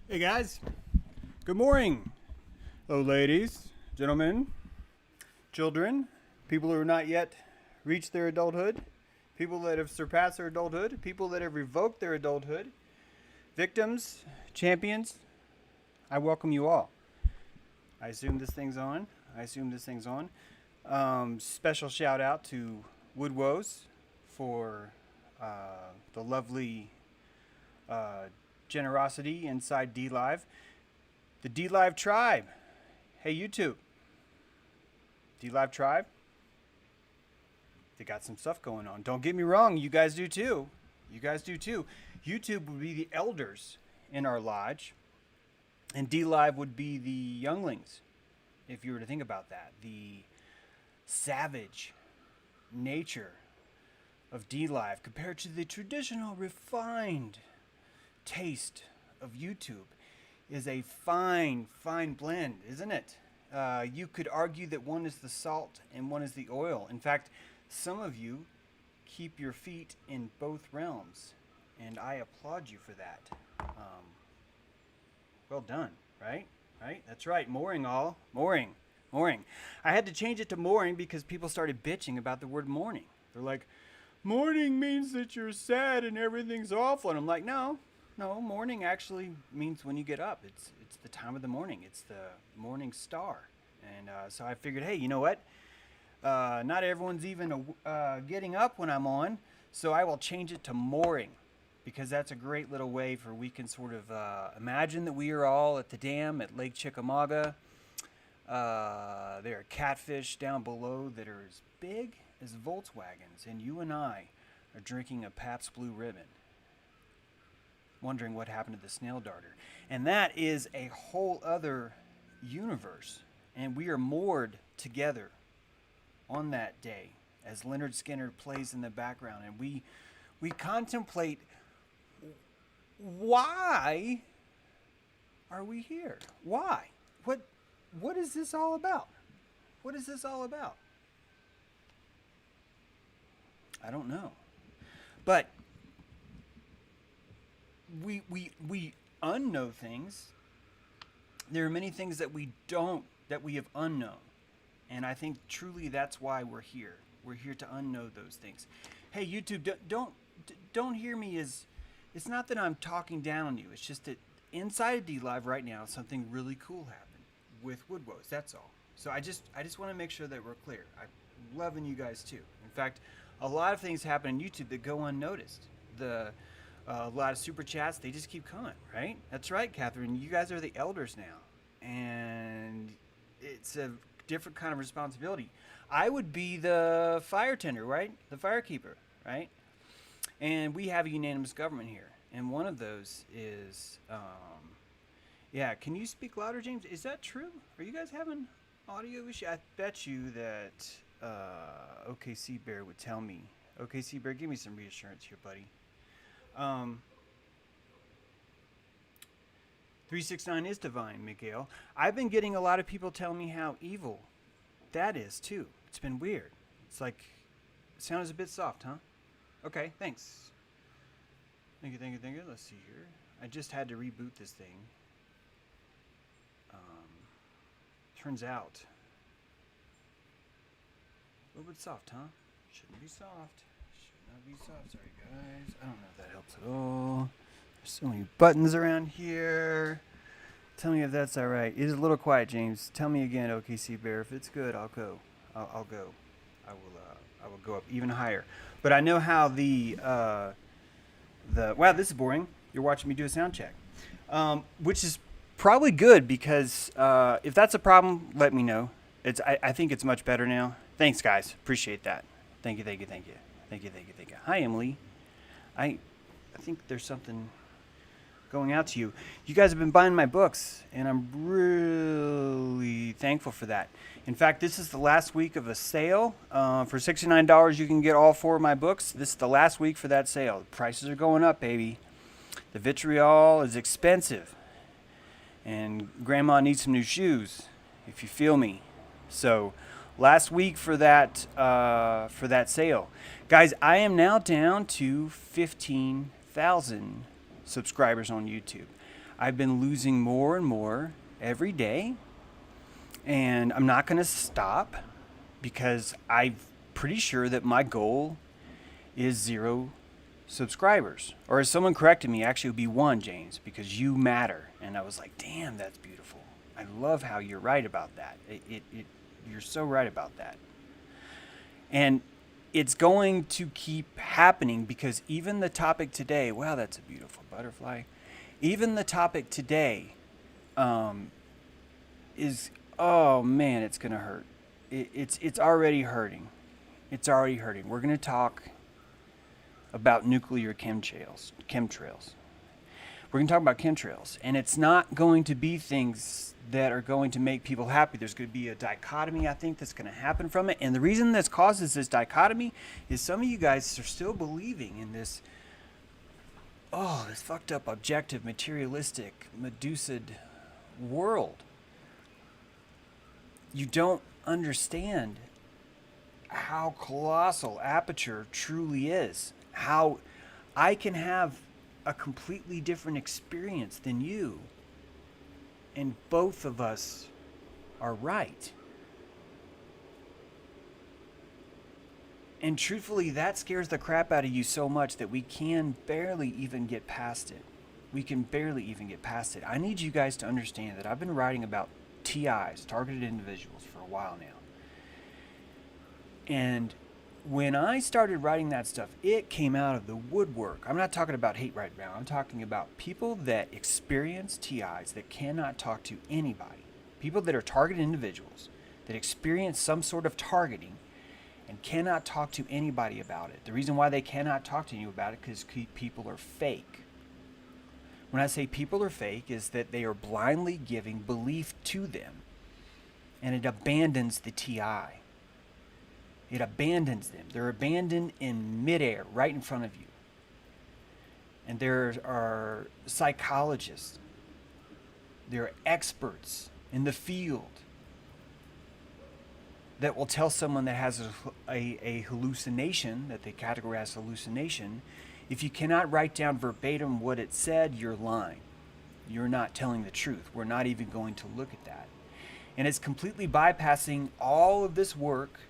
Hey guys, good morning. Hello ladies, gentlemen, children, people who are not yet reached their adulthood, people that have surpassed their adulthood, people that have revoked their adulthood, victims, champions, I welcome you all. I assume this thing's on. Special shout out to Woodwoes for the lovely generosity inside D Live. The D Live tribe. Hey YouTube. D Live tribe. They got some stuff going on. Don't get me wrong, you guys do too. YouTube would be the elders in our lodge, and D Live would be the younglings, if you were to think about that. The savage nature of D Live compared to the traditional refined taste of YouTube is a fine blend, isn't it? You could argue that one is the salt and one is the oil. In fact, some of you keep your feet in both realms, and I applaud you for that. Well done, right? That's right. Mooring. I had to change it to mooring because people started bitching about the word morning. They're like, morning means that you're sad and everything's awful. And I'm like, no, morning actually means when you get up. It's the time of the morning. It's the morning star. And so I figured, hey, you know what? Not everyone's even getting up when I'm on, so I will change it to mooring, because that's a great little way for we can sort of imagine that we are all at the dam at Lake Chickamauga. There are catfish down below that are as big as Volkswagens, and you and I are drinking a Pabst Blue Ribbon, wondering what happened to the snail darter. And that is a whole other universe, and we are moored together on that day as Leonard Skinner plays in the background, and we contemplate, why are we here? Why? What is this all about? I don't know. But we unknow things. There are many things that we have unknown. And I think truly that's why we're here. We're here to unknow those things. Hey YouTube, don't hear me as, it's not that I'm talking down on you. It's just that inside of D Live right now, something really cool happened with Woodwoes. That's all. So I just want to make sure that we're clear. I'm loving you guys too. In fact, a lot of things happen on YouTube that go unnoticed. The A lot of super chats. They just keep coming, right? That's right, Catherine. You guys are the elders now, and it's a different kind of responsibility. I would be the fire tender, right? The firekeeper, right? And we have a unanimous government here, and one of those is, yeah. Can you speak louder, James? Is that true? Are you guys having audio issue? I bet you that OKC Bear would tell me. OKC Bear, give me some reassurance here, buddy. 369 is divine, Miguel. I've been getting a lot of people telling me how evil that is too. It's been weird. It's like it sounds a bit soft, huh? Okay, thanks. Thank you. Let's see here. I just had to reboot this thing. Turns out a little bit soft, huh? Shouldn't be soft. Should not be soft. Sorry, guys. I don't know if that helps at all. There's so many buttons around here. Tell me if that's all right. It is a little quiet, James. Tell me again, OKC Bear. If it's good, I'll go. I'll go. I will go up even higher. But I know how the wow, this is boring. You're watching me do a sound check, which is probably good because if that's a problem, let me know. I think it's much better now. Thanks, guys. Appreciate that. Thank you. Hi, Emily. I think there's something going out to you. You guys have been buying my books, and I'm really thankful for that. In fact, this is the last week of a sale. For $69, you can get all 4 of my books. This is the last week for that sale. The prices are going up, baby. The vitriol is expensive, and Grandma needs some new shoes, if you feel me. So, last week for that sale, guys. I am now down to 15,000 subscribers on YouTube. I've been losing more and more every day, and I'm not going to stop because I'm pretty sure that my goal is 0 subscribers. Or as someone corrected me, actually it would be 1, James, because you matter. And I was like, damn, that's beautiful. I love how you're right about that. You're so right about that. And it's going to keep happening because even the topic today, wow, that's a beautiful butterfly. Even the topic today is, oh man, it's going to hurt. It's already hurting. It's already hurting. We're going to talk about nuclear chemtrails. We're going to talk about chemtrails. And it's not going to be things that are going to make people happy. There's going to be a dichotomy, I think, that's going to happen from it. And the reason this causes this dichotomy is some of you guys are still believing in this, this fucked up, objective, materialistic, Medusa'd world. You don't understand how colossal aperture truly is. How I can have a completely different experience than you, and both of us are right. And truthfully, that scares the crap out of you so much that we can barely even get past it. I need you guys to understand that I've been writing about TIs, targeted individuals, for a while now. And when I started writing that stuff, it came out of the woodwork. I'm not talking about hate right now. I'm talking about people that experience TIs that cannot talk to anybody. People that are targeted individuals that experience some sort of targeting and cannot talk to anybody about it. The reason why they cannot talk to you about it is because people are fake. When I say people are fake, is that they are blindly giving belief to them, and it abandons the TI. It abandons them. They're abandoned in midair, right in front of you. And there are psychologists. There are experts in the field that will tell someone that has a hallucination, that they categorize as hallucination, if you cannot write down verbatim what it said, you're lying. You're not telling the truth. We're not even going to look at that. And it's completely bypassing all of this work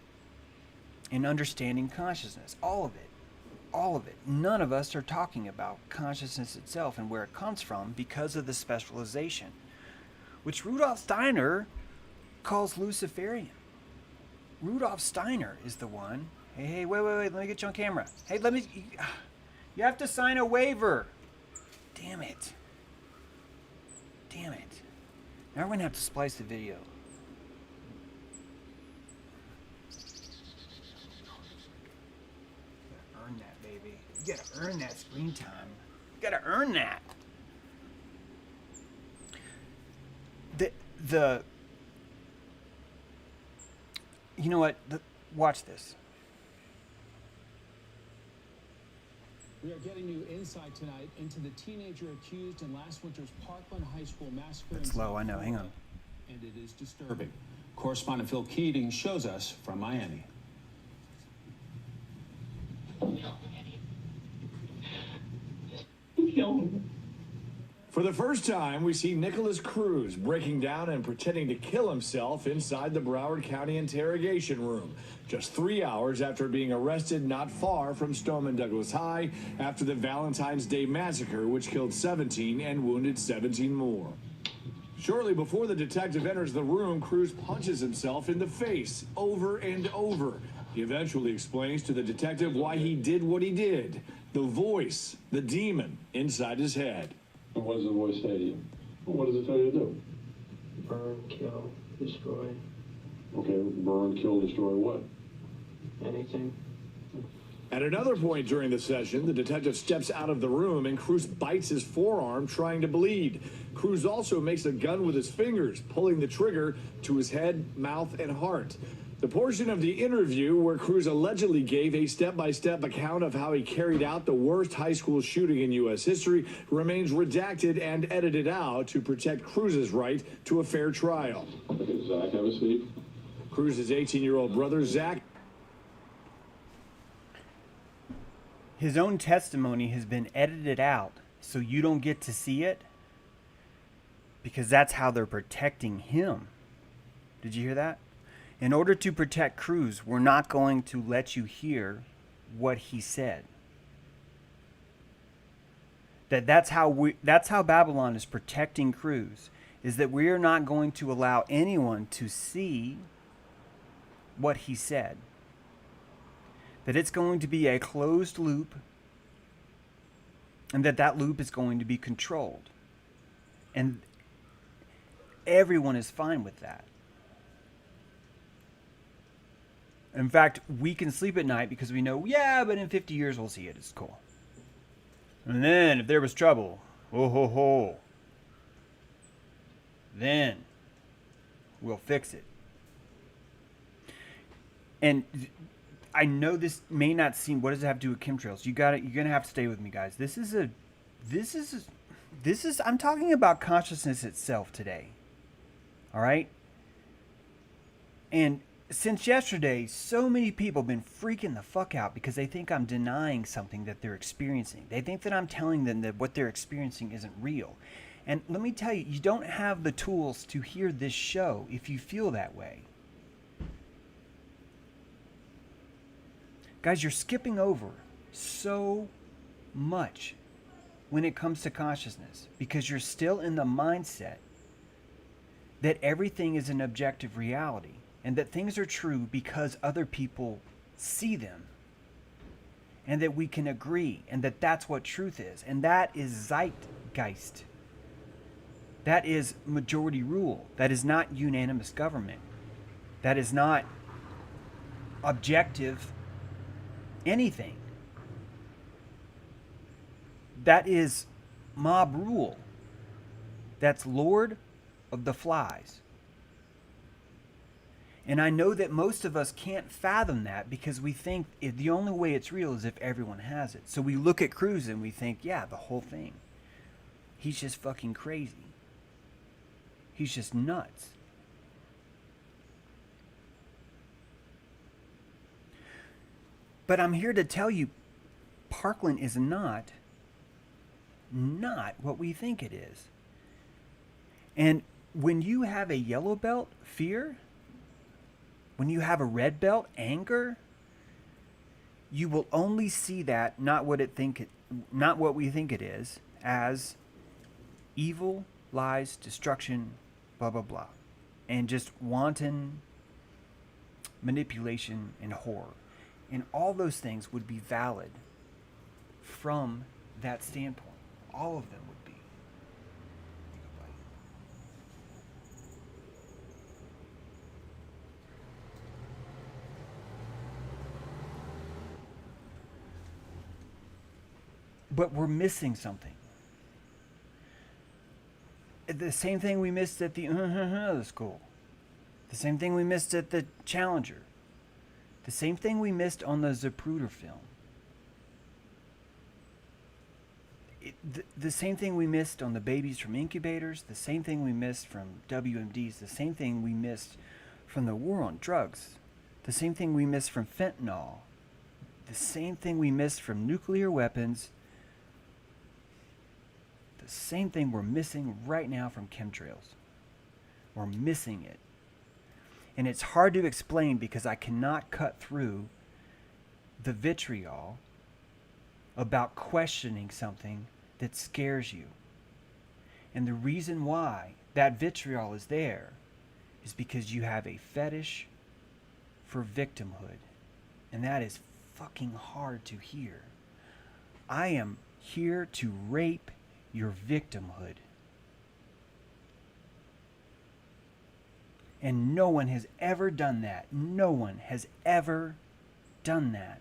in understanding consciousness. All of it. None of us are talking about consciousness itself and where it comes from because of the specialization, which Rudolf Steiner calls Luciferian. Rudolf Steiner is the one. Hey, wait, let me get you on camera. Hey, You have to sign a waiver. Damn it. Damn it. Now we're going to have to splice the video. You gotta earn that, baby. You gotta earn that screen time. You gotta earn that. You know what? Watch this. We are getting you insight tonight into the teenager accused in last winter's Parkland High School massacre. It's low, I know. Hang on. And it is disturbing. Correspondent Phil Keating shows us from Miami. For the first time, we see Nicholas Cruz breaking down and pretending to kill himself inside the Broward County interrogation room, just 3 hours after being arrested not far from Stoneman Douglas High after the Valentine's Day massacre, which killed 17 and wounded 17 more. Shortly before the detective enters the room, Cruz punches himself in the face over and over. He eventually explains to the detective why he did what he did. The voice, the demon inside his head. What does the voice say to you? What does it tell you to do? Burn, kill, destroy, Okay, burn, kill, destroy what? anything. At another point during the session, the detective steps out of the room and Cruz bites his forearm, trying to bleed. Cruz also makes a gun with his fingers, pulling the trigger to his head, mouth, and heart. The portion of the interview where Cruz allegedly gave a step-by-step account of how he carried out the worst high school shooting in U.S. history remains redacted and edited out to protect Cruz's right to a fair trial. Okay, Zach, have a seat. Cruz's 18-year-old brother, Zach. His own testimony has been edited out so you don't get to see it because that's how they're protecting him. Did you hear that? In order to protect Cruz, we're not going to let you hear what he said. That's how Babylon is protecting Cruz, is that we are not going to allow anyone to see what he said. That it's going to be a closed loop, and that loop is going to be controlled. And everyone is fine with that. In fact, we can sleep at night because we know, yeah, but in 50 years we'll see it. It's cool. And then if there was trouble, then we'll fix it. And I know this may not seem, what does it have to do with chemtrails? You're going to have to stay with me, guys. This is, I'm talking about consciousness itself today. All right? And since yesterday, so many people have been freaking the fuck out because they think I'm denying something that they're experiencing. They think that I'm telling them that what they're experiencing isn't real. And let me tell you, you don't have the tools to hear this show if you feel that way. Guys, you're skipping over so much when it comes to consciousness because you're still in the mindset that everything is an objective reality. And that things are true because other people see them. And that we can agree. And that that's what truth is. And that is zeitgeist. That is majority rule. That is not unanimous government. That is not objective anything. That is mob rule. That's Lord of the Flies. And I know that most of us can't fathom that because we think the only way it's real is if everyone has it. So we look at Cruz and we think, yeah, the whole thing. He's just fucking crazy. He's just nuts. But I'm here to tell you, Parkland is not what we think it is. And when you have a yellow belt, fear, when you have a red belt, anger, you will only see that not what we think it is, as evil, lies, destruction, blah blah blah, and just wanton manipulation and horror. And all those things would be valid from that standpoint. All of them would be. But we're missing something. The same thing we missed at the school. The same thing we missed at the Challenger. The same thing we missed on the Zapruder film. The same thing we missed on the babies from incubators. The same thing we missed from WMDs. The same thing we missed from the war on drugs. The same thing we missed from fentanyl. The same thing we missed from nuclear weapons. The same thing we're missing right now from chemtrails. We're missing it. And it's hard to explain because I cannot cut through the vitriol about questioning something that scares you. And the reason why that vitriol is there is because you have a fetish for victimhood. And that is fucking hard to hear. I am here to rape your victimhood. And no one has ever done that. No one has ever done that.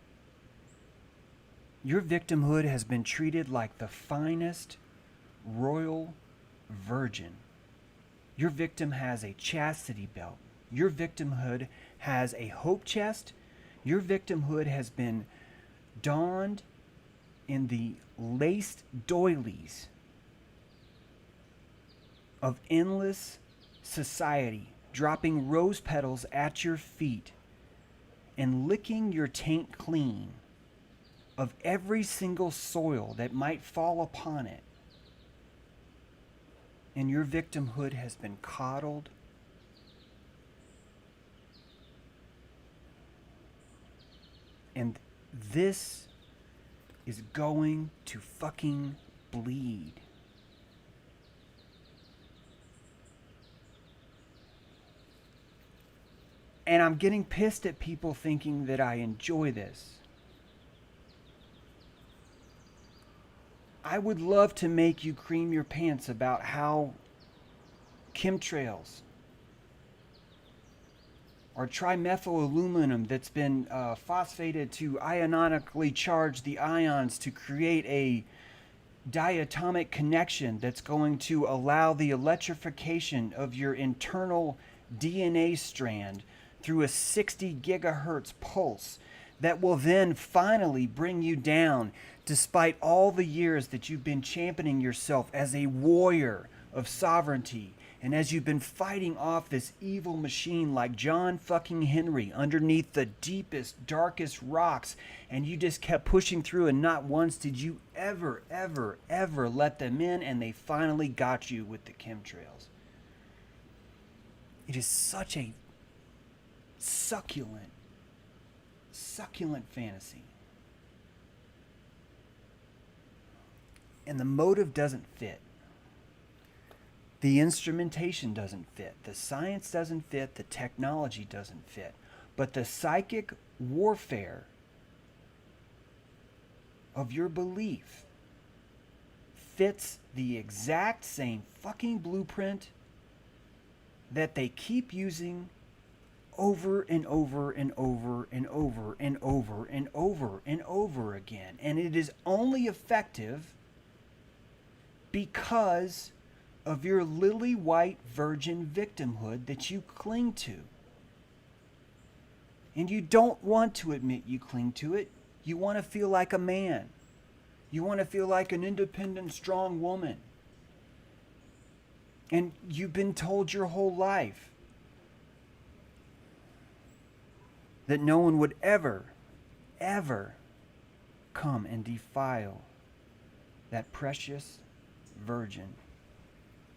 Your victimhood has been treated like the finest royal virgin. Your victim has a chastity belt. Your victimhood has a hope chest. Your victimhood has been donned in the laced doilies of endless society, dropping rose petals at your feet and licking your taint clean of every single soil that might fall upon it. And your victimhood has been coddled, and this is going to fucking bleed. And I'm getting pissed at people thinking that I enjoy this. I would love to make you cream your pants about how chemtrails or trimethyl aluminum that's been phosphated to ionically charge the ions to create a diatomic connection that's going to allow the electrification of your internal DNA strand through a 60 gigahertz pulse that will then finally bring you down, despite all the years that you've been championing yourself as a warrior of sovereignty, and as you've been fighting off this evil machine like John fucking Henry underneath the deepest, darkest rocks, and you just kept pushing through, and not once did you ever let them in, and they finally got you with the chemtrails. It is such a succulent fantasy. And the motive doesn't fit. The instrumentation doesn't fit. The science doesn't fit. The technology doesn't fit. But the psychic warfare of your belief fits the exact same fucking blueprint that they keep using over and over and over and over and over and over and over again. And it is only effective because of your lily white virgin victimhood that you cling to. And you don't want to admit you cling to it. You want to feel like a man. You want to feel like an independent, strong woman. And you've been told your whole life that no one would ever come and defile that precious virgin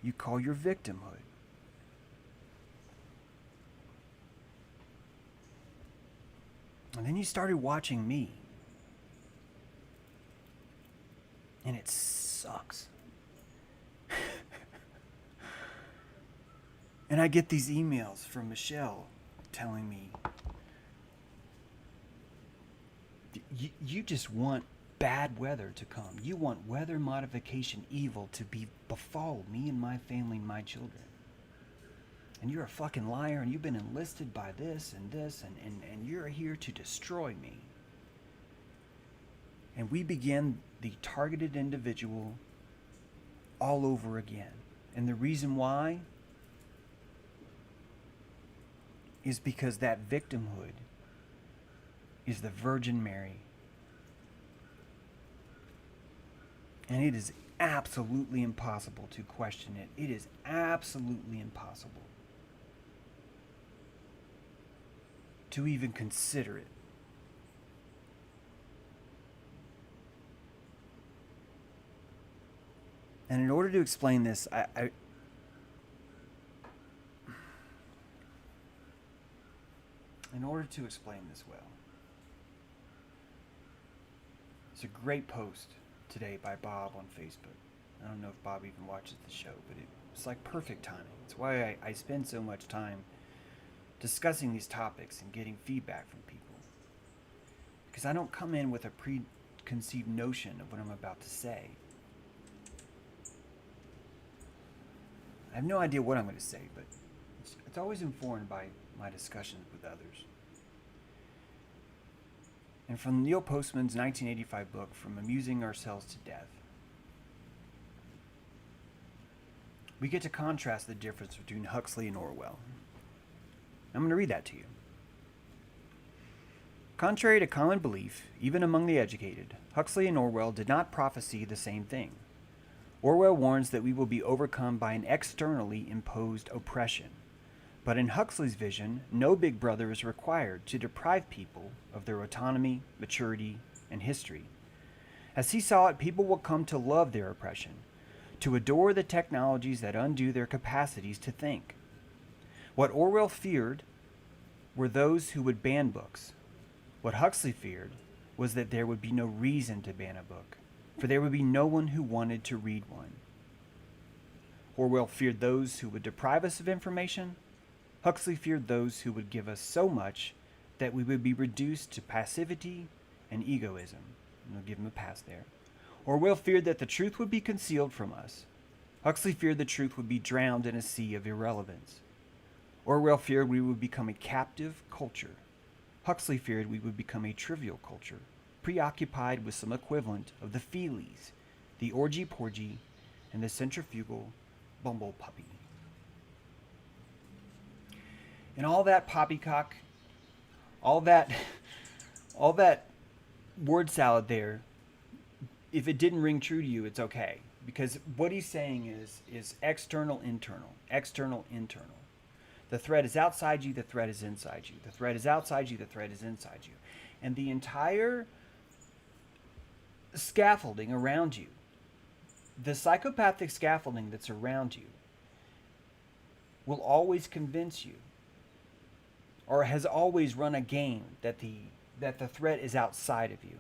you call your victimhood. And then you started watching me. And it sucks. And I get these emails from Michelle telling me, you just want bad weather to come. You want weather modification evil to befall me and my family and my children. And you're a fucking liar, and you've been enlisted by this, and you're here to destroy me. And we begin the targeted individual all over again. And the reason why is because that victimhood is the Virgin Mary. And it is absolutely impossible to question it. It is absolutely impossible to even consider it. And in order to explain this, in order to explain this well, it's a great post today by Bob on Facebook. I don't know if Bob even watches the show, but it's like perfect timing. It's why I spend so much time discussing these topics and getting feedback from people. Because I don't come in with a preconceived notion of what I'm about to say. I have no idea what I'm going to say, but it's always informed by my discussions with others. And from Neil Postman's 1985 book, From Amusing Ourselves to Death, we get to contrast the difference between Huxley and Orwell. I'm going to read that to you. Contrary to common belief, even among the educated, Huxley and Orwell did not prophesy the same thing. Orwell warns that we will be overcome by an externally imposed oppression. But in Huxley's vision, no big brother is required to deprive people of their autonomy, maturity, and history. As he saw it, people will come to love their oppression, to adore the technologies that undo their capacities to think. What Orwell feared were those who would ban books. What Huxley feared was that there would be no reason to ban a book, for there would be no one who wanted to read one. Orwell feared those who would deprive us of information. Huxley feared those who would give us so much that we would be reduced to passivity and egoism. And I'll give him a pass there. Orwell feared that the truth would be concealed from us. Huxley feared the truth would be drowned in a sea of irrelevance. Orwell feared we would become a captive culture. Huxley feared we would become a trivial culture, preoccupied with some equivalent of the feelies, the orgy-porgy, and the centrifugal bumble puppy. And all that poppycock, all that word salad there, if it didn't ring true to you, it's okay. Because what he's saying is external, internal, external, internal. The threat is outside you, the threat is inside you. The threat is outside you, the threat is inside you. And the entire scaffolding around you, the psychopathic scaffolding that's around you, will always convince you, or has always run a game that the threat is outside of you.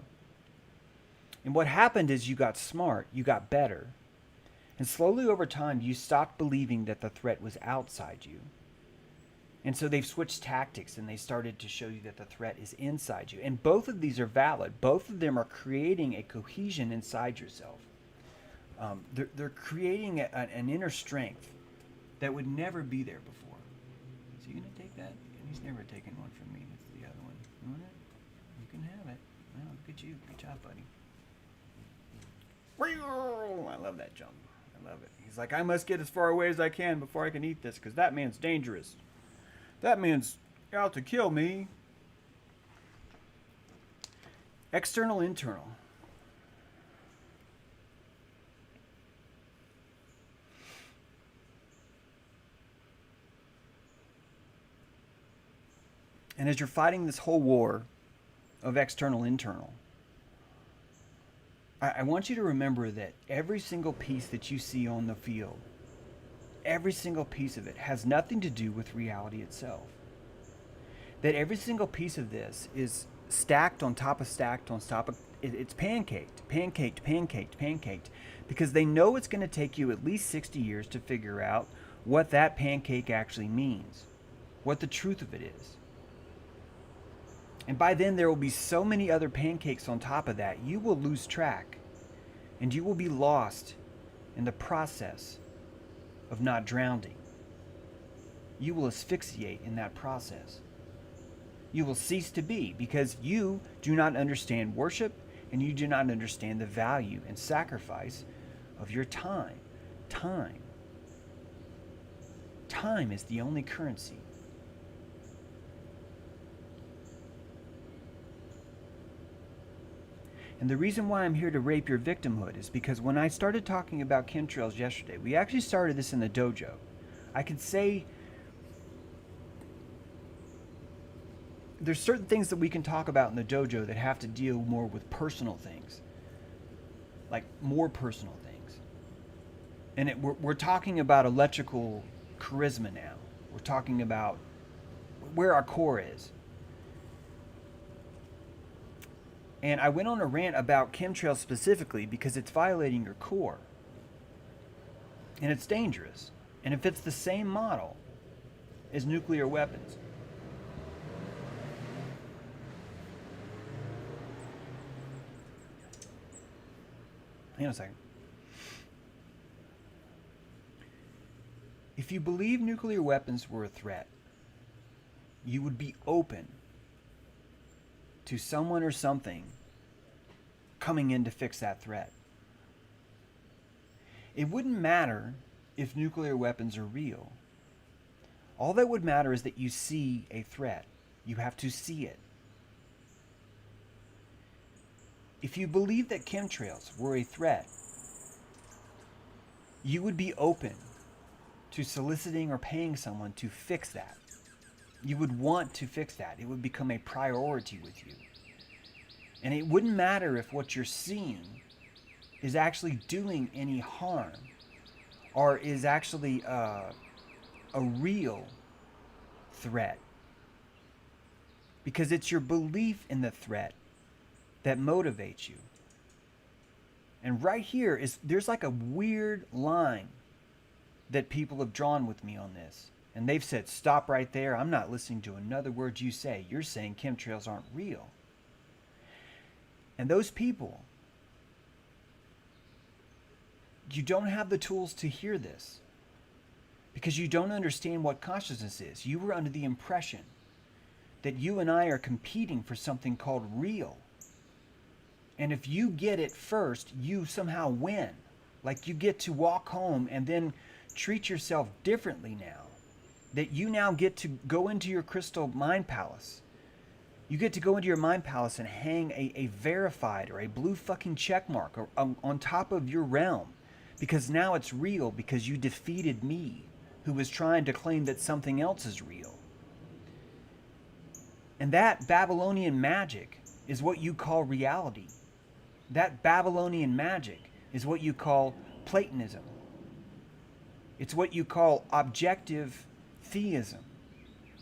And what happened is you got smart, you got better, and slowly over time you stopped believing that the threat was outside you. And so they've switched tactics and they started to show you that the threat is inside you. And both of these are valid. Both of them are creating a cohesion inside yourself. They're creating an inner strength that would never be there before. So you going to take that? He's never taken one from me. That's the other one. You want it? You can have it. Well, look at you. Good job, buddy. I love that jump. I love it. He's like, I must get as far away as I can before I can eat this, because that man's dangerous. That man's out to kill me. External, internal. And as you're fighting this whole war of external, internal, I want you to remember that every single piece that you see on the field, every single piece of it has nothing to do with reality itself. That every single piece of this is stacked on top of stacked on top of, it's pancaked, because they know it's going to take you at least 60 years to figure out what that pancake actually means, what the truth of it is. And by then there will be so many other pancakes on top of that, you will lose track. And you will be lost in the process of not drowning. You will asphyxiate in that process. You will cease to be because you do not understand worship and you do not understand the value and sacrifice of your time. Time. Time is the only currency. And the reason why I'm here to rape your victimhood is because when I started talking about chemtrails yesterday, we actually started this in the dojo. I could say there's certain things that we can talk about in the dojo that have to deal more with personal things, like more personal things. And we're talking about electrical charisma now. We're talking about where our core is. And I went on a rant about chemtrails specifically because it's violating your core. And it's dangerous. And it fits the same model as nuclear weapons. Hang on a second. If you believe nuclear weapons were a threat, you would be open to someone or something coming in to fix that threat. It wouldn't matter if nuclear weapons are real. All that would matter is that you see a threat. You have to see it. If you believe that chemtrails were a threat, you would be open to soliciting or paying someone to fix that. You would want to fix that. It would become a priority with you. And it wouldn't matter if what you're seeing is actually doing any harm or is actually a real threat. Because it's your belief in the threat that motivates you. And right here is there's like a weird line that people have drawn with me on this. And they've said, stop right there. I'm not listening to another word you say. You're saying chemtrails aren't real. And those people, you don't have the tools to hear this because you don't understand what consciousness is. You were under the impression that you and I are competing for something called real. And if you get it first, you somehow win. Like you get to walk home and then treat yourself differently now. That you now get to go into your crystal mind palace. You get to go into your mind palace and hang a verified or a blue fucking check mark on top of your realm. Because now it's real because you defeated me, who was trying to claim that something else is real. And that Babylonian magic is what you call reality. That Babylonian magic is what you call Platonism. It's what you call objective theism,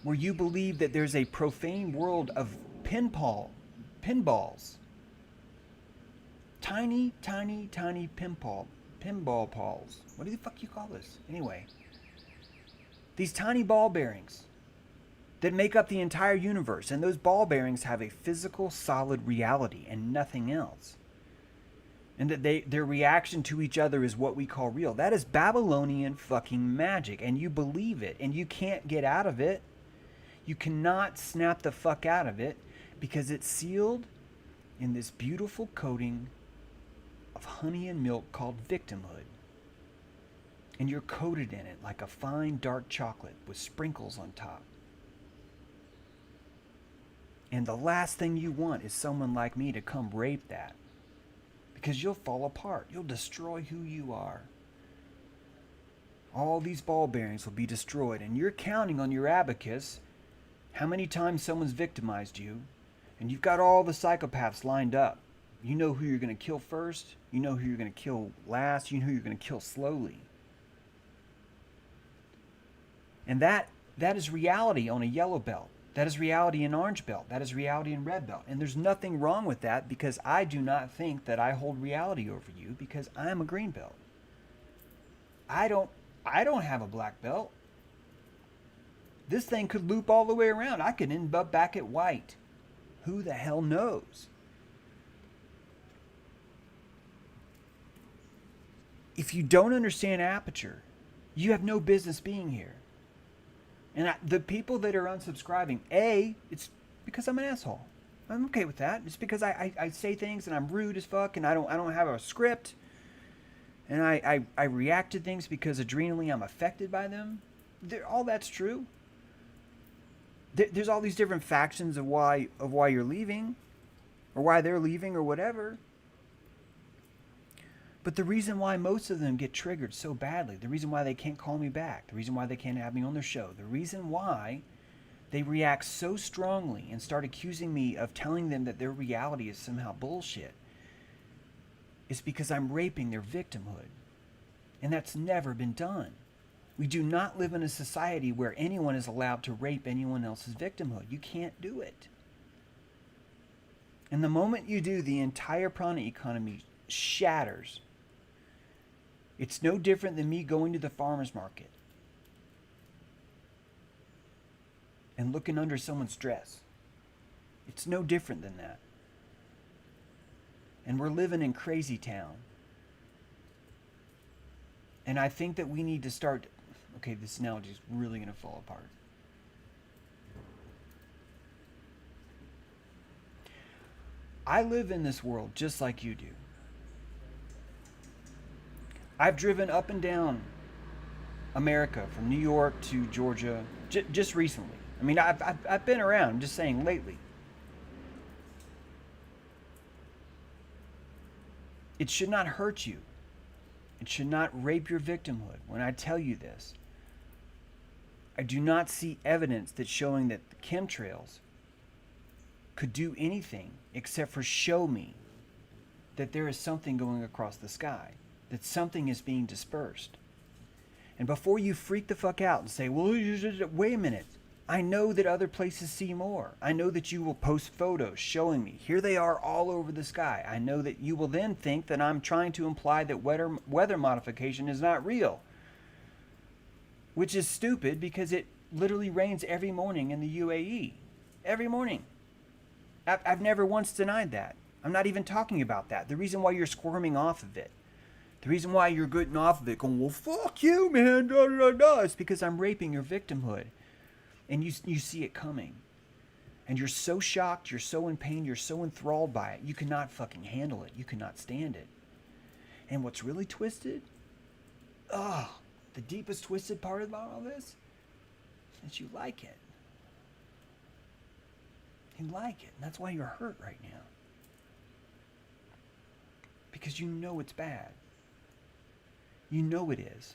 where you believe that there's a profane world of pinballs. Tiny, tiny, tiny pinball balls. What do the fuck you call this? Anyway, these tiny ball bearings that make up the entire universe, and those ball bearings have a physical, solid reality and nothing else. And that their reaction to each other is what we call real. That is Babylonian fucking magic, and you believe it, and you can't get out of it. You cannot snap the fuck out of it because it's sealed in this beautiful coating of honey and milk called victimhood. And you're coated in it like a fine dark chocolate with sprinkles on top. And the last thing you want is someone like me to come rape that. Because you'll fall apart. You'll destroy who you are. All these ball bearings will be destroyed. And you're counting on your abacus how many times someone's victimized you. And you've got all the psychopaths lined up. You know who you're going to kill first. You know who you're going to kill last. You know who you're going to kill slowly. And that is reality on a yellow belt. That is reality in orange belt. That is reality in red belt. And there's nothing wrong with that because I do not think that I hold reality over you because I'm a green belt. I don't have a black belt. This thing could loop all the way around. I could end up back at white. Who the hell knows? If you don't understand aperture, you have no business being here. And the people that are unsubscribing, it's because I'm an asshole. I'm okay with that. It's because I say things and I'm rude as fuck and I don't have a script. And I react to things because adrenally I'm affected by them. All that's true. There's all these different factions of why you're leaving, or why they're leaving, or whatever. But the reason why most of them get triggered so badly, the reason why they can't call me back, the reason why they can't have me on their show, the reason why they react so strongly and start accusing me of telling them that their reality is somehow bullshit, is because I'm raping their victimhood. And that's never been done. We do not live in a society where anyone is allowed to rape anyone else's victimhood. You can't do it. And the moment you do, the entire prana economy shatters. It's no different than me going to the farmer's market and looking under someone's dress. It's no different than that. And we're living in crazy town. And I think that we need to start... Okay, this analogy is really going to fall apart. I live in this world just like you do. I've driven up and down America from New York to Georgia just recently. I mean, I've been around, I'm just saying lately. It should not hurt you. It should not rape your victimhood. When I tell you this, I do not see evidence that's showing that the chemtrails could do anything except for show me that there is something going across the sky, that something is being dispersed. And before you freak the fuck out and say, well, wait a minute, I know that other places see more. I know that you will post photos showing me, here they are all over the sky. I know that you will then think that I'm trying to imply that weather modification is not real. Which is stupid because it literally rains every morning in the UAE. Every morning. I've never once denied that. I'm not even talking about that. The reason why you're squirming off of it, the reason why you're getting off of it going, well, fuck you, man, da, da, da, is because I'm raping your victimhood. And you see it coming. And you're so shocked, you're so in pain, you're so enthralled by it, you cannot fucking handle it. You cannot stand it. And what's really twisted? The deepest twisted part about all this is that you like it. You like it. And that's why you're hurt right now. Because you know it's bad. You know it is.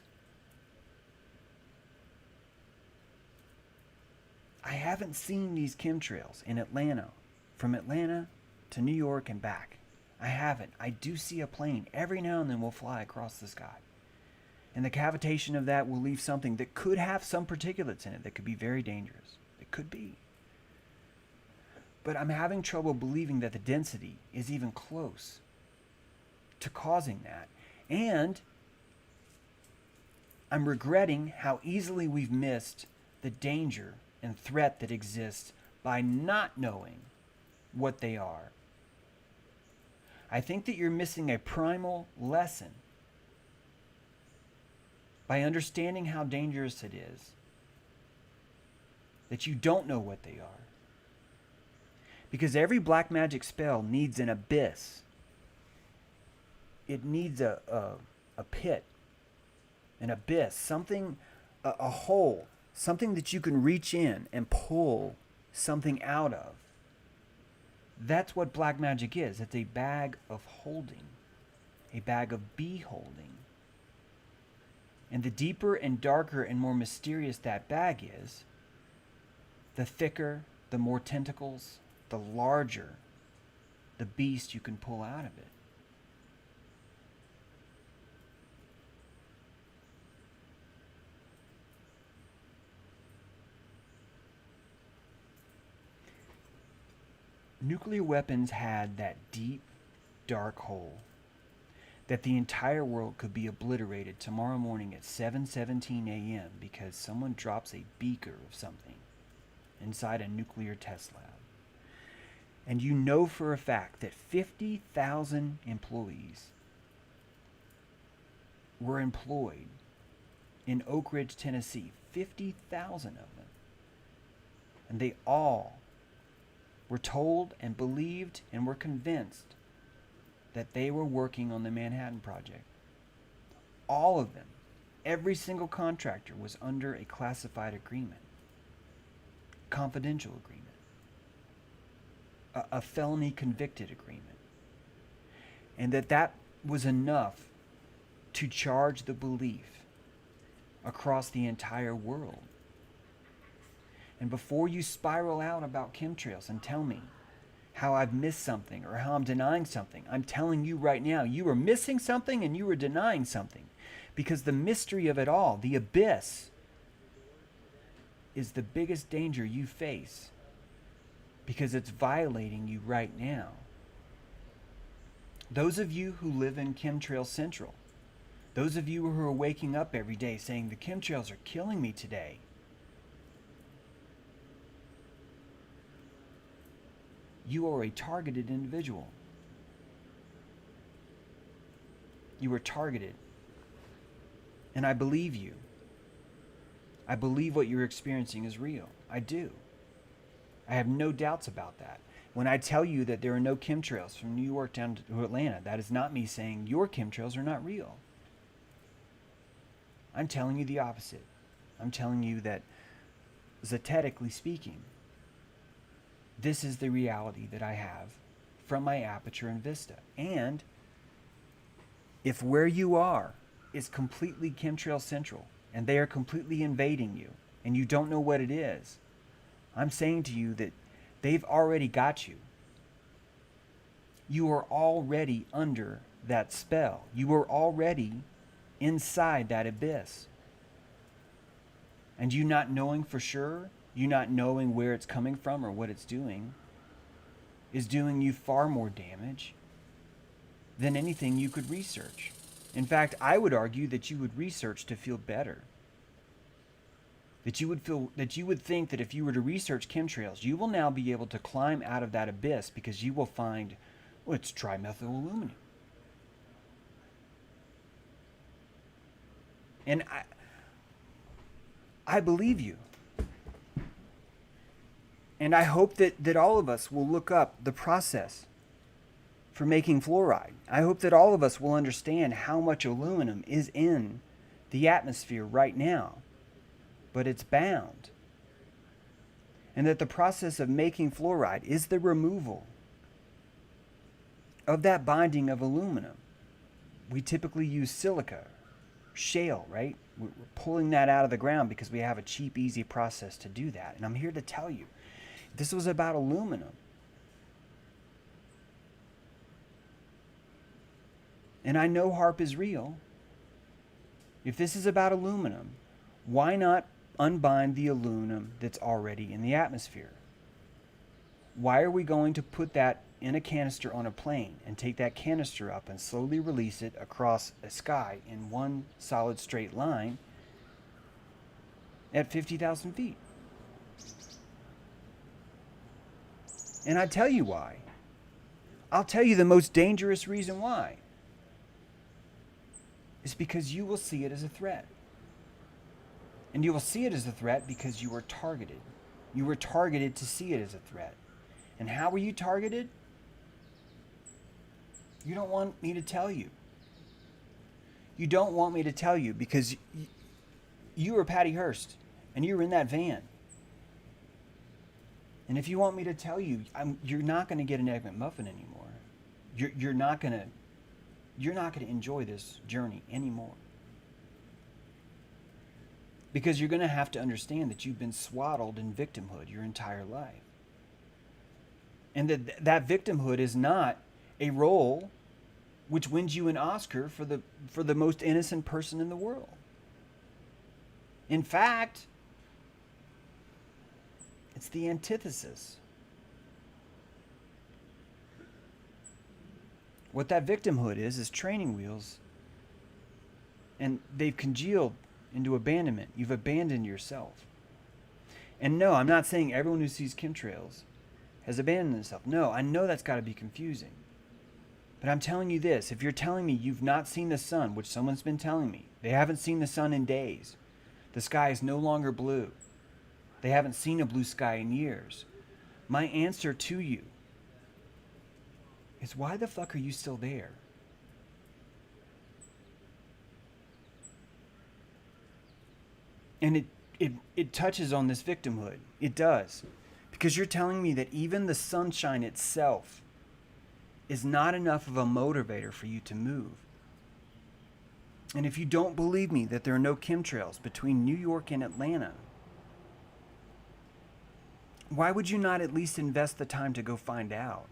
I haven't seen these chemtrails in Atlanta, from Atlanta to New York and back. I haven't. I do see a plane every now and then will fly across the sky. And the cavitation of that will leave something that could have some particulates in it that could be very dangerous. It could be. But I'm having trouble believing that the density is even close to causing that. And I'm regretting how easily we've missed the danger and threat that exists by not knowing what they are. I think that you're missing a primal lesson by understanding how dangerous it is, that you don't know what they are. Because every black magic spell needs an abyss. It needs a pit, an abyss, something, a hole, something that you can reach in and pull something out of. That's what black magic is. It's a bag of holding, a bag of beholding. And the deeper and darker and more mysterious that bag is, the thicker, the more tentacles, the larger the beast you can pull out of it. Nuclear weapons had that deep, dark hole that the entire world could be obliterated tomorrow morning at 7:17 a.m. because someone drops a beaker of something inside a nuclear test lab. and you know for a fact that 50,000 employees were employed in Oak Ridge, Tennessee, 50,000 of them, and they all were told and believed and were convinced that they were working on the Manhattan Project. All of them, every single contractor was under a classified agreement, confidential agreement, a felony convicted agreement, and that was enough to charge the belief across the entire world. And before you spiral out about chemtrails and tell me how I've missed something or how I'm denying something, I'm telling you right now, you are missing something and you are denying something, because the mystery of it all, the abyss, is the biggest danger you face, because it's violating you right now. Those of you who live in Chemtrail Central, those of you who are waking up every day saying the chemtrails are killing me today, you are a targeted individual. You were targeted. And I believe you. I believe what you're experiencing is real. I do. I have no doubts about that. When I tell you that there are no chemtrails from New York down to Atlanta, that is not me saying your chemtrails are not real. I'm telling you the opposite. I'm telling you that, zetetically speaking, this is the reality that I have from my aperture and vista. And if where you are is completely chemtrail central and they are completely invading you and you don't know what it is, I'm saying to you that they've already got you. You are already under that spell. You are already inside that abyss. And you not knowing for sure, you not knowing where it's coming from or what it's doing, is doing you far more damage than anything you could research. In fact, I would argue that you would research to feel better. That you would think that if you were to research chemtrails, you will now be able to climb out of that abyss because you will find, well, it's trimethyl aluminum. And I believe you. And I hope that all of us will look up the process for making fluoride. I hope that all of us will understand how much aluminum is in the atmosphere right now, but it's bound. And that the process of making fluoride is the removal of that binding of aluminum. We typically use silica, shale, right? We're pulling that out of the ground because we have a cheap, easy process to do that. And I'm here to tell you, this was about aluminum. And I know HAARP is real. If this is about aluminum, why not unbind the aluminum that's already in the atmosphere? Why are we going to put that in a canister on a plane and take that canister up and slowly release it across a sky in one solid straight line at 50,000 feet? And I tell you why. I'll tell you the most dangerous reason why. It's because you will see it as a threat. And you will see it as a threat because you were targeted. You were targeted to see it as a threat. And how were you targeted? You don't want me to tell you. You don't want me to tell you because you were Patty Hearst and you were in that van. And if you want me to tell you, you're not going to get an Egg McMuffin anymore. You're not going to enjoy this journey anymore. Because you're going to have to understand that you've been swaddled in victimhood your entire life. And that victimhood is not a role which wins you an Oscar for the most innocent person in the world. In fact, it's the antithesis. What that victimhood is training wheels, and they've congealed into abandonment. You've abandoned yourself. And no, I'm not saying everyone who sees chemtrails has abandoned themselves. No, I know that's got to be confusing. But I'm telling you this, if you're telling me you've not seen the sun, which someone's been telling me, they haven't seen the sun in days. The sky is no longer blue. They haven't seen a blue sky in years. My answer to you is, why the fuck are you still there? And it touches on this victimhood. It does. Because you're telling me that even the sunshine itself is not enough of a motivator for you to move. And if you don't believe me that there are no chemtrails between New York and Atlanta, why would you not at least invest the time to go find out?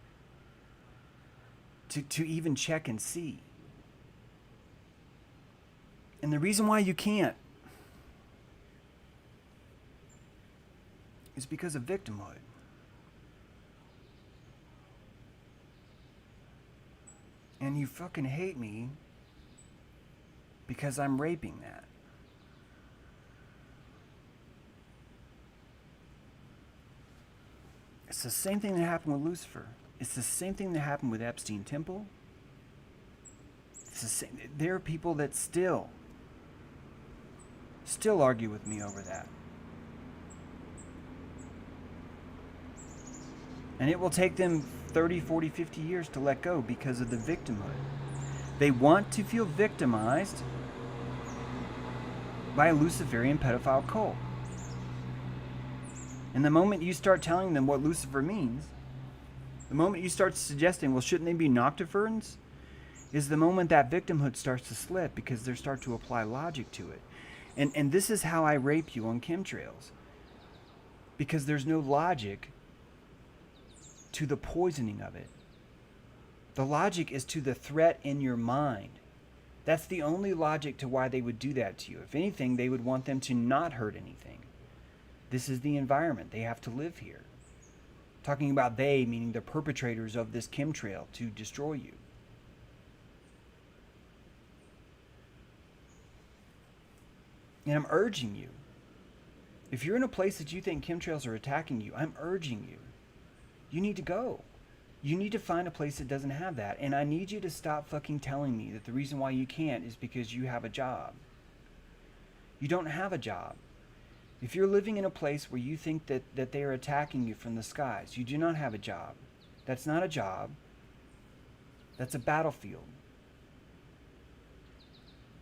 To even check and see? And the reason why you can't is because of victimhood. And you fucking hate me because I'm raping that. It's the same thing that happened with Lucifer. It's the same thing that happened with Epstein Temple. It's the same. There are people that still argue with me over that. And it will take them 30, 40, 50 years to let go because of the victimhood. They want to feel victimized by a Luciferian pedophile cult. And the moment you start telling them what Lucifer means, the moment you start suggesting, well, shouldn't they be noctiferns, is the moment that victimhood starts to slip, because they start to apply logic to it. And this is how I rape you on chemtrails. Because there's no logic to the poisoning of it. The logic is to the threat in your mind. That's the only logic to why they would do that to you. If anything, they would want them to not hurt anything. This is the environment. They have to live here. Talking about they, meaning the perpetrators of this chemtrail to destroy you. And I'm urging you, if you're in a place that you think chemtrails are attacking you, I'm urging you, you need to go. You need to find a place that doesn't have that. And I need you to stop fucking telling me that the reason why you can't is because you have a job. You don't have a job. If you're living in a place where you think that they are attacking you from the skies, you do not have a job. That's not a job. That's a battlefield.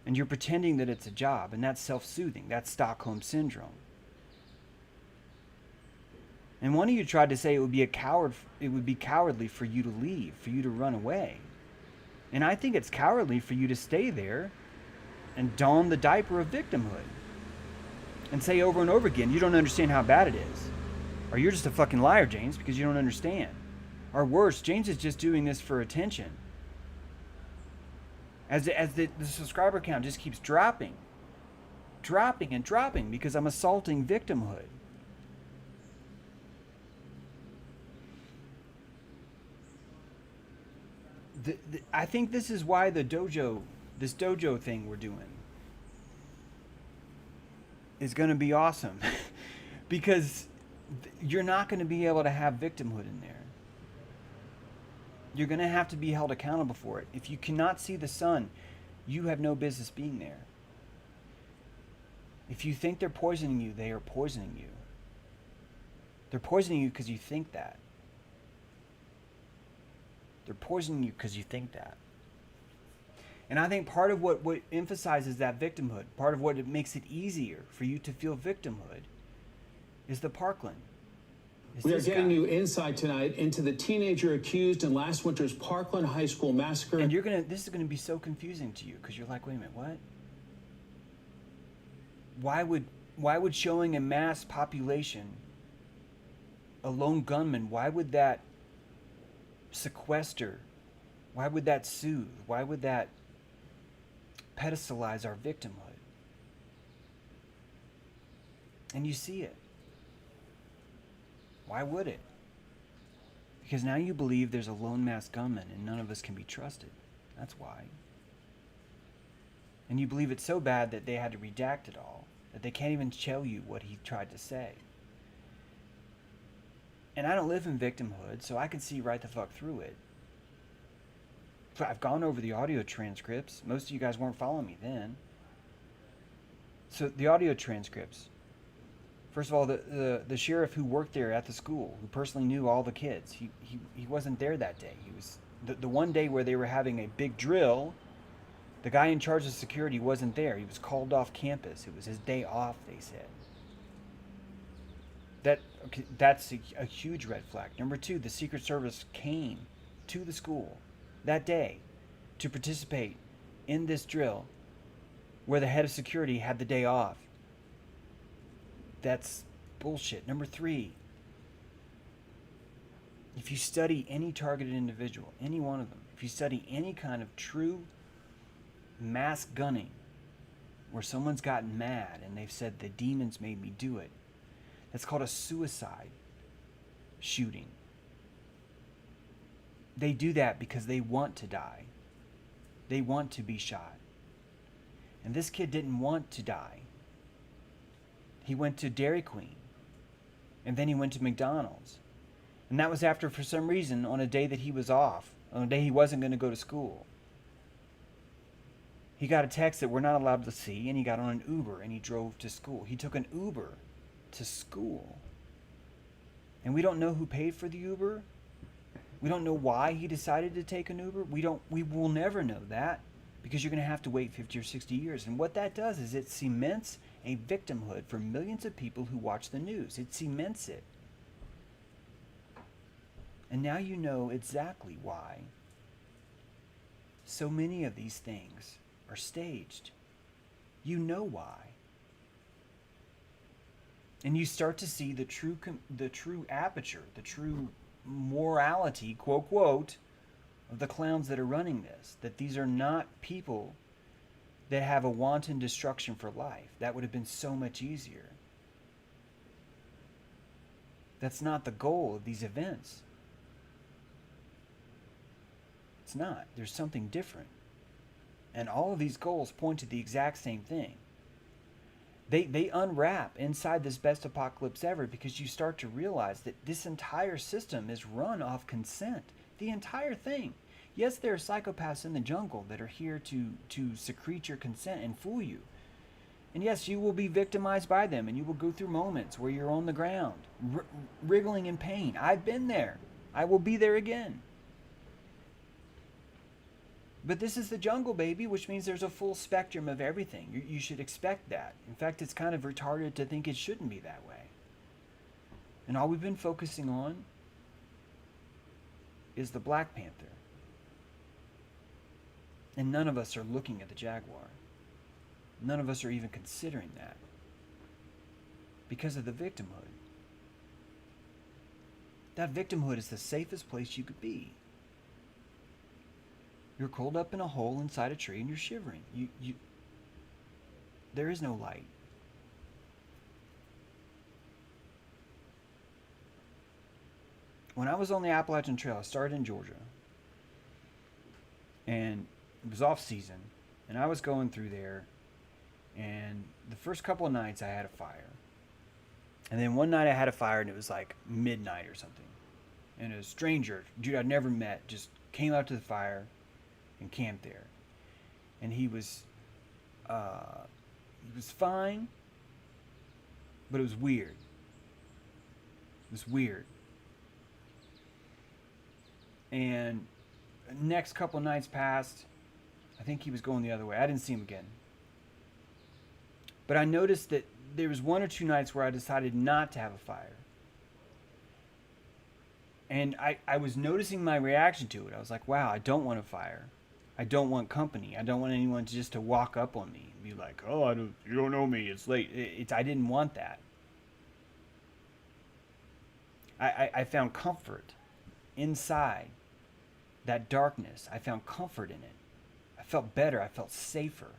And you're pretending that it's a job, and that's self-soothing. That's Stockholm Syndrome. And one of you tried to say it would be cowardly for you to leave, for you to run away. And I think it's cowardly for you to stay there and don the diaper of victimhood. And say over and over again, you don't understand how bad it is. Or you're just a fucking liar, James, because you don't understand. Or worse, James is just doing this for attention. As the subscriber count just keeps dropping and dropping because I'm assaulting victimhood. I think this is why this dojo thing we're doing is going to be awesome. Because you're not going to be able to have victimhood in there. You're going to have to be held accountable for it. If you cannot see the sun, you have no business being there. If you think they're poisoning you, they are poisoning you. They're poisoning you because you think that. They're poisoning you because you think that. And I think part of what emphasizes that victimhood, part of what it makes it easier for you to feel victimhood, is the Parkland. We are getting new insight tonight into the teenager accused in last winter's Parkland High School massacre. And this is gonna be so confusing to you, because you're like, wait a minute, what? Why would showing a mass population, a lone gunman, why would that sequester? Why would that soothe? Why would that pedestalize our victimhood? And you see it. Why would it? Because now you believe there's a lone mass gunman and none of us can be trusted. That's why. And you believe it so bad that they had to redact it all, that they can't even tell you what he tried to say. And I don't live in victimhood, so I can see right the fuck through it. But I've gone over the audio transcripts. Most of you guys weren't following me then. So the audio transcripts. First of all, the sheriff who worked there at the school, who personally knew all the kids, he wasn't there that day. He was the one day where they were having a big drill. The guy in charge of security wasn't there. He was called off campus. It was his day off, they said. That's a huge red flag. Number two, the Secret Service came to the school that day to participate in this drill where the head of security had the day off. That's bullshit. Number three, if you study any targeted individual, any one of them, if you study any kind of true mass gunning where someone's gotten mad and they've said the demons made me do it, that's called a suicide shooting. They do that because they want to die. They want to be shot. And this kid didn't want to die. He went to Dairy Queen. And then he went to McDonald's. And that was after, for some reason, on a day that he was off, on a day he wasn't going to go to school, he got a text that we're not allowed to see, and he got on an Uber and he drove to school. He took an Uber to school. And we don't know who paid for the Uber. We don't know why he decided to take an Uber. We will never know that, because you're going to have to wait 50 or 60 years. And what that does is it cements a victimhood for millions of people who watch the news. It cements it. And now you know exactly why so many of these things are staged. You know why. And you start to see the true aperture, the true morality, quote, quote, of the clowns that are running this. That these are not people that have a wanton destruction for life. That would have been so much easier. That's not the goal of these events. It's not. There's something different. And all of these goals point to the exact same thing. They unwrap inside this best apocalypse ever, because you start to realize that this entire system is run off consent. The entire thing. Yes, there are psychopaths in the jungle that are here to secrete your consent and fool you. And yes, you will be victimized by them, and you will go through moments where you're on the ground, wriggling in pain. I've been there. I will be there again. But this is the jungle, baby, which means there's a full spectrum of everything. You should expect that. In fact, it's kind of retarded to think it shouldn't be that way. And all we've been focusing on is the Black Panther. And none of us are looking at the Jaguar. None of us are even considering that, because of the victimhood. That victimhood is the safest place you could be. You're curled up in a hole inside a tree and you're shivering. There is no light. When I was on the Appalachian Trail, I started in Georgia. And it was off season. And I was going through there. And the first couple of nights I had a fire. And then one night I had a fire and it was like midnight or something. And a stranger, dude I'd never met, just came out to the fire and camped there. And he was fine, but it was weird. It was weird. And the next couple of nights passed. I think he was going the other way. I didn't see him again. But I noticed that there was one or two nights where I decided not to have a fire. And I was noticing my reaction to it. I was like, wow, I don't want a fire. I don't want company. I don't want anyone to walk up on me and be like, oh, you don't know me. It's late. I didn't want that. I found comfort inside that darkness. I found comfort in it. I felt better. I felt safer.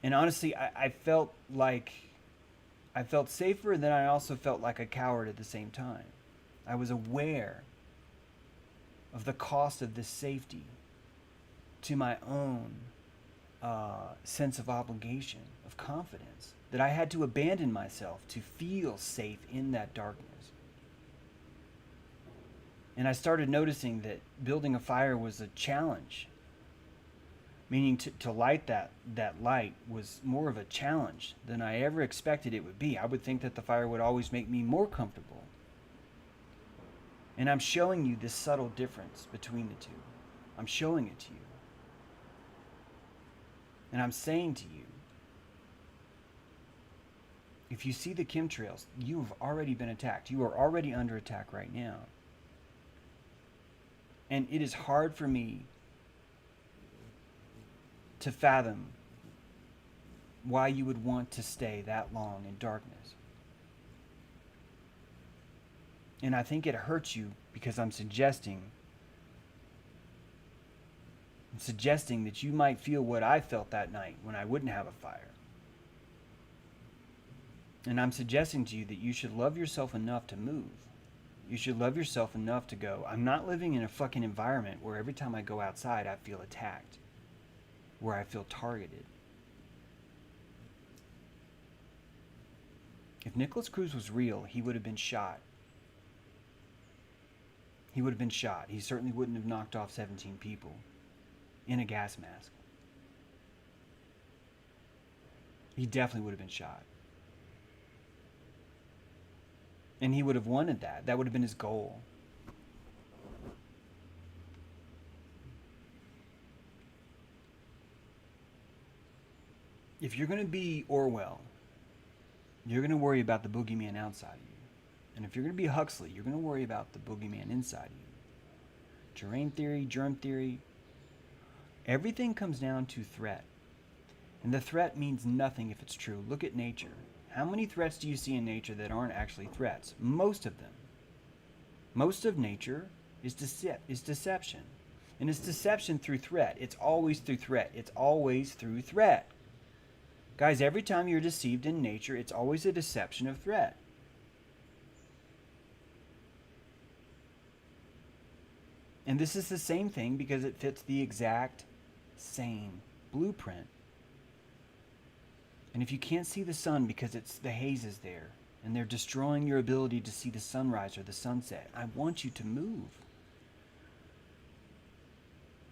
And honestly, I felt safer, and then I also felt like a coward at the same time. I was aware of the cost of this safety to my own sense of obligation, of confidence that I had to abandon myself to feel safe in that darkness. And I started noticing that building a fire was a challenge. Meaning to light that light was more of a challenge than I ever expected it would be. I would think that the fire would always make me more comfortable. And I'm showing you this subtle difference between the two. I'm showing it to you. And I'm saying to you, if you see the chemtrails, you have already been attacked. You are already under attack right now. And it is hard for me to fathom why you would want to stay that long in darkness. And I think it hurts you because I'm suggesting that you might feel what I felt that night when I wouldn't have a fire. And I'm suggesting to you that you should love yourself enough to move. You should love yourself enough to go, I'm not living in a fucking environment where every time I go outside I feel attacked, where I feel targeted. If Nicholas Cruz was real, he would have been shot. He would have been shot. He certainly wouldn't have knocked off 17 people in a gas mask. He definitely would have been shot. And he would have wanted that. That would have been his goal. If you're going to be Orwell, you're going to worry about the boogeyman outside of you. And if you're going to be Huxley, you're going to worry about the boogeyman inside of you. Terrain theory, germ theory, everything comes down to threat. And the threat means nothing if it's true. Look at nature. How many threats do you see in nature that aren't actually threats? Most of them. Most of nature is deception. And it's deception through threat. It's always through threat. It's always through threat. Guys, every time you're deceived in nature, it's always a deception of threat. And this is the same thing because it fits the exact same blueprint. And if you can't see the sun because the haze is there, and they're destroying your ability to see the sunrise or the sunset, I want you to move.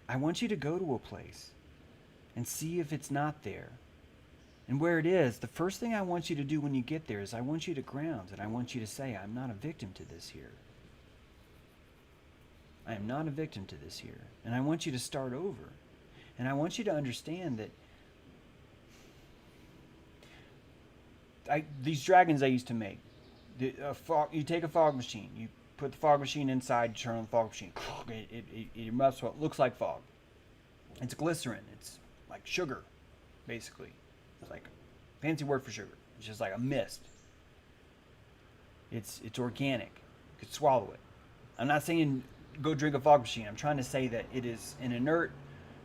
I want you to go to a place and see if it's not there. And where it is, the first thing I want you to do when you get there is I want you to ground, and I want you to say, I'm not a victim to this here. I am not a victim to this here. And I want you to start over. And I want you to understand that these dragons I used to make, you take a fog machine, you put the fog machine inside, turn on the fog machine, it erupts what looks like fog. It's glycerin. It's like sugar, basically. It's like a fancy word for sugar. It's just like a mist. It's organic. You could swallow it. I'm not saying go drink a fog machine. I'm trying to say that it is an inert,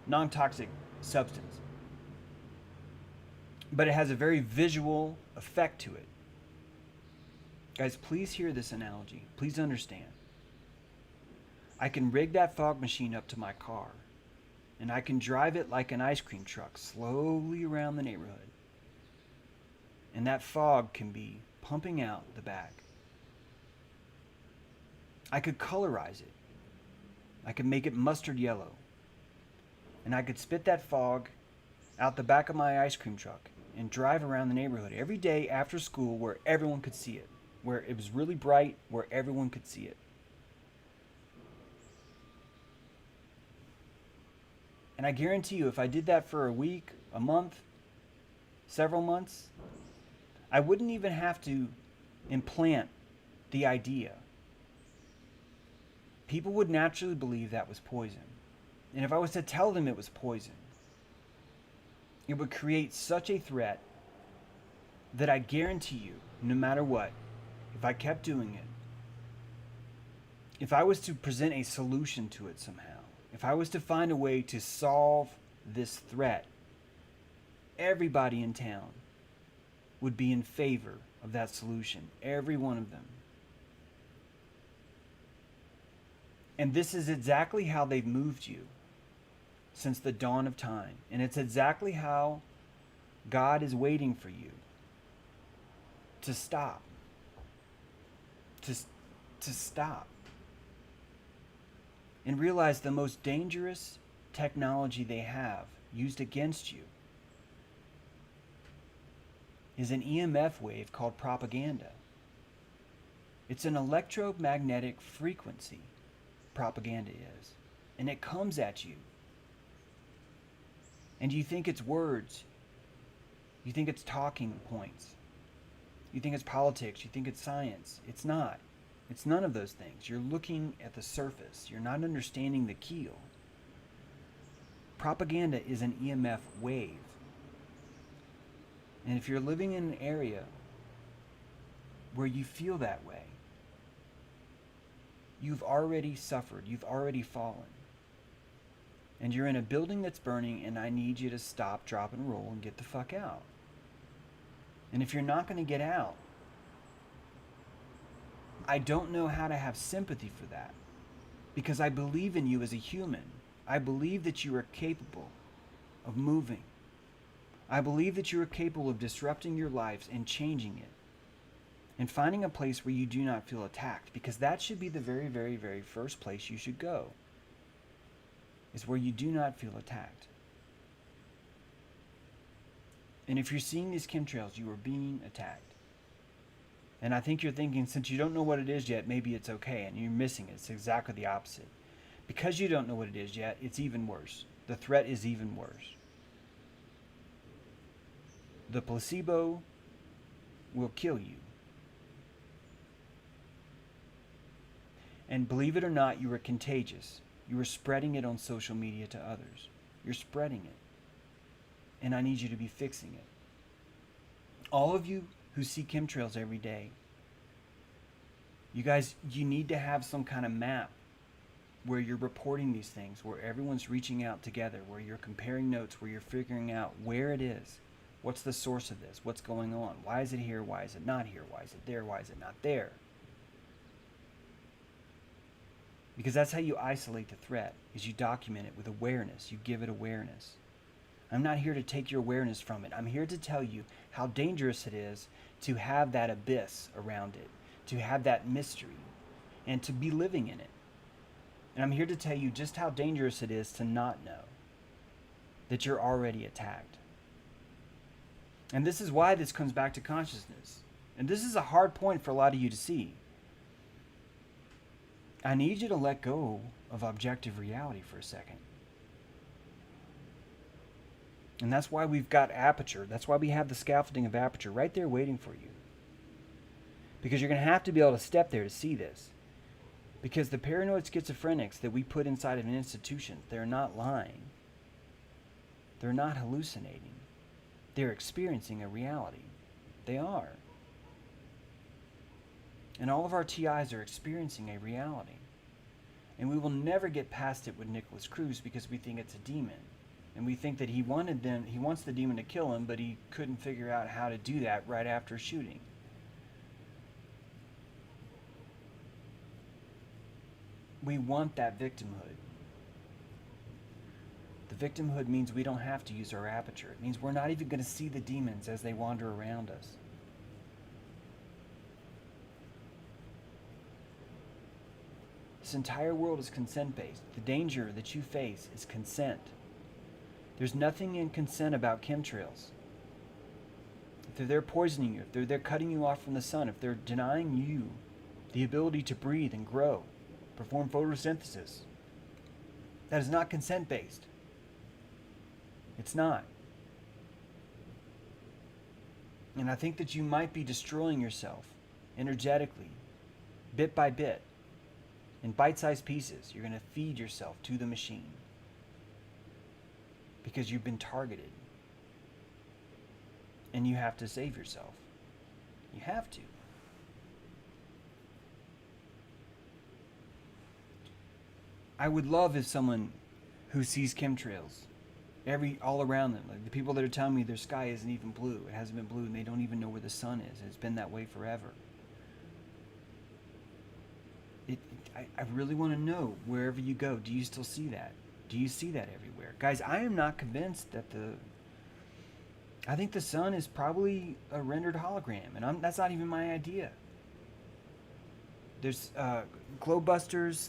non-toxic substance. But it has a very visual effect to it. Guys, please hear this analogy. Please understand. I can rig that fog machine up to my car, and I can drive it like an ice cream truck slowly around the neighborhood. And that fog can be pumping out the back. I could colorize it. I could make it mustard yellow. And I could spit that fog out the back of my ice cream truck and drive around the neighborhood every day after school where everyone could see it, where it was really bright, where everyone could see it. And I guarantee you, if I did that for a week, a month, several months, I wouldn't even have to implant the idea. People would naturally believe that was poison. And if I was to tell them it was poison, it would create such a threat that I guarantee you, no matter what, if I kept doing it, if I was to present a solution to it somehow, if I was to find a way to solve this threat, everybody in town would be in favor of that solution. Every one of them. And this is exactly how they've moved you since the dawn of time. And it's exactly how God is waiting for you to stop. To stop. And realize the most dangerous technology they have used against you is an EMF wave called propaganda. It's an electromagnetic frequency, propaganda is. And it comes at you. And you think it's words. You think it's talking points. You think it's politics. You think it's science. It's not. It's none of those things. You're looking at the surface. You're not understanding the keel. Propaganda is an EMF wave. And if you're living in an area where you feel that way, you've already suffered. You've already fallen. And you're in a building that's burning, and I need you to stop, drop, and roll and get the fuck out. And if you're not going to get out, I don't know how to have sympathy for that, because I believe in you as a human. I believe that you are capable of moving. I believe that you are capable of disrupting your lives and changing it and finding a place where you do not feel attacked, because that should be the very, very, very first place you should go, is where you do not feel attacked. And if you're seeing these chemtrails, you are being attacked. And I think you're thinking, since you don't know what it is yet, maybe it's okay, and you're missing it. It's exactly the opposite. Because you don't know what it is yet, it's even worse. The threat is even worse. The placebo will kill you. And believe it or not, you are contagious. You are spreading it on social media to others. You're spreading it. And I need you to be fixing it. All of you who see chemtrails every day, you guys, you need to have some kind of map where you're reporting these things, where everyone's reaching out together, where you're comparing notes, where you're figuring out where it is. What's the source of this? What's going on? Why is it here? Why is it not here? Why is it there? Why is it not there? Because that's how you isolate the threat, is you document it with awareness. You give it awareness. I'm not here to take your awareness from it. I'm here to tell you how dangerous it is to have that abyss around it, to have that mystery, and to be living in it. And I'm here to tell you just how dangerous it is to not know that you're already attacked. And this is why this comes back to consciousness. And this is a hard point for a lot of you to see. I need you to let go of objective reality for a second. And that's why we've got aperture. That's why we have the scaffolding of aperture right there waiting for you. Because you're going to have to be able to step there to see this. Because the paranoid schizophrenics that we put inside of an institution, they're not lying. They're not hallucinating. They're experiencing a reality. They are. And all of our TIs are experiencing a reality. And we will never get past it with Nicholas Cruz because we think it's a demon. And we think that he wants the demon to kill him, but he couldn't figure out how to do that right after shooting. We want that victimhood. The victimhood means we don't have to use our aperture. It means we're not even going to see the demons as they wander around us. This entire world is consent-based. The danger that you face is consent. There's nothing in consent about chemtrails. If they're poisoning you, if they're cutting you off from the sun, if they're denying you the ability to breathe and grow, perform photosynthesis, that is not consent-based. It's not. And I think that you might be destroying yourself energetically, bit by bit, in bite-sized pieces. You're going to feed yourself to the machine because you've been targeted. And you have to save yourself. You have to. I would love if someone who sees chemtrails all around them, like the people that are telling me their sky isn't even blue, it hasn't been blue, and they don't even know where the sun is, it's been that way forever. I really want to know, wherever you go, do you still see that? Do you see that everywhere? Guys, I am not convinced that I think the sun is probably a rendered hologram, and that's not even my idea. There's Glowbusters,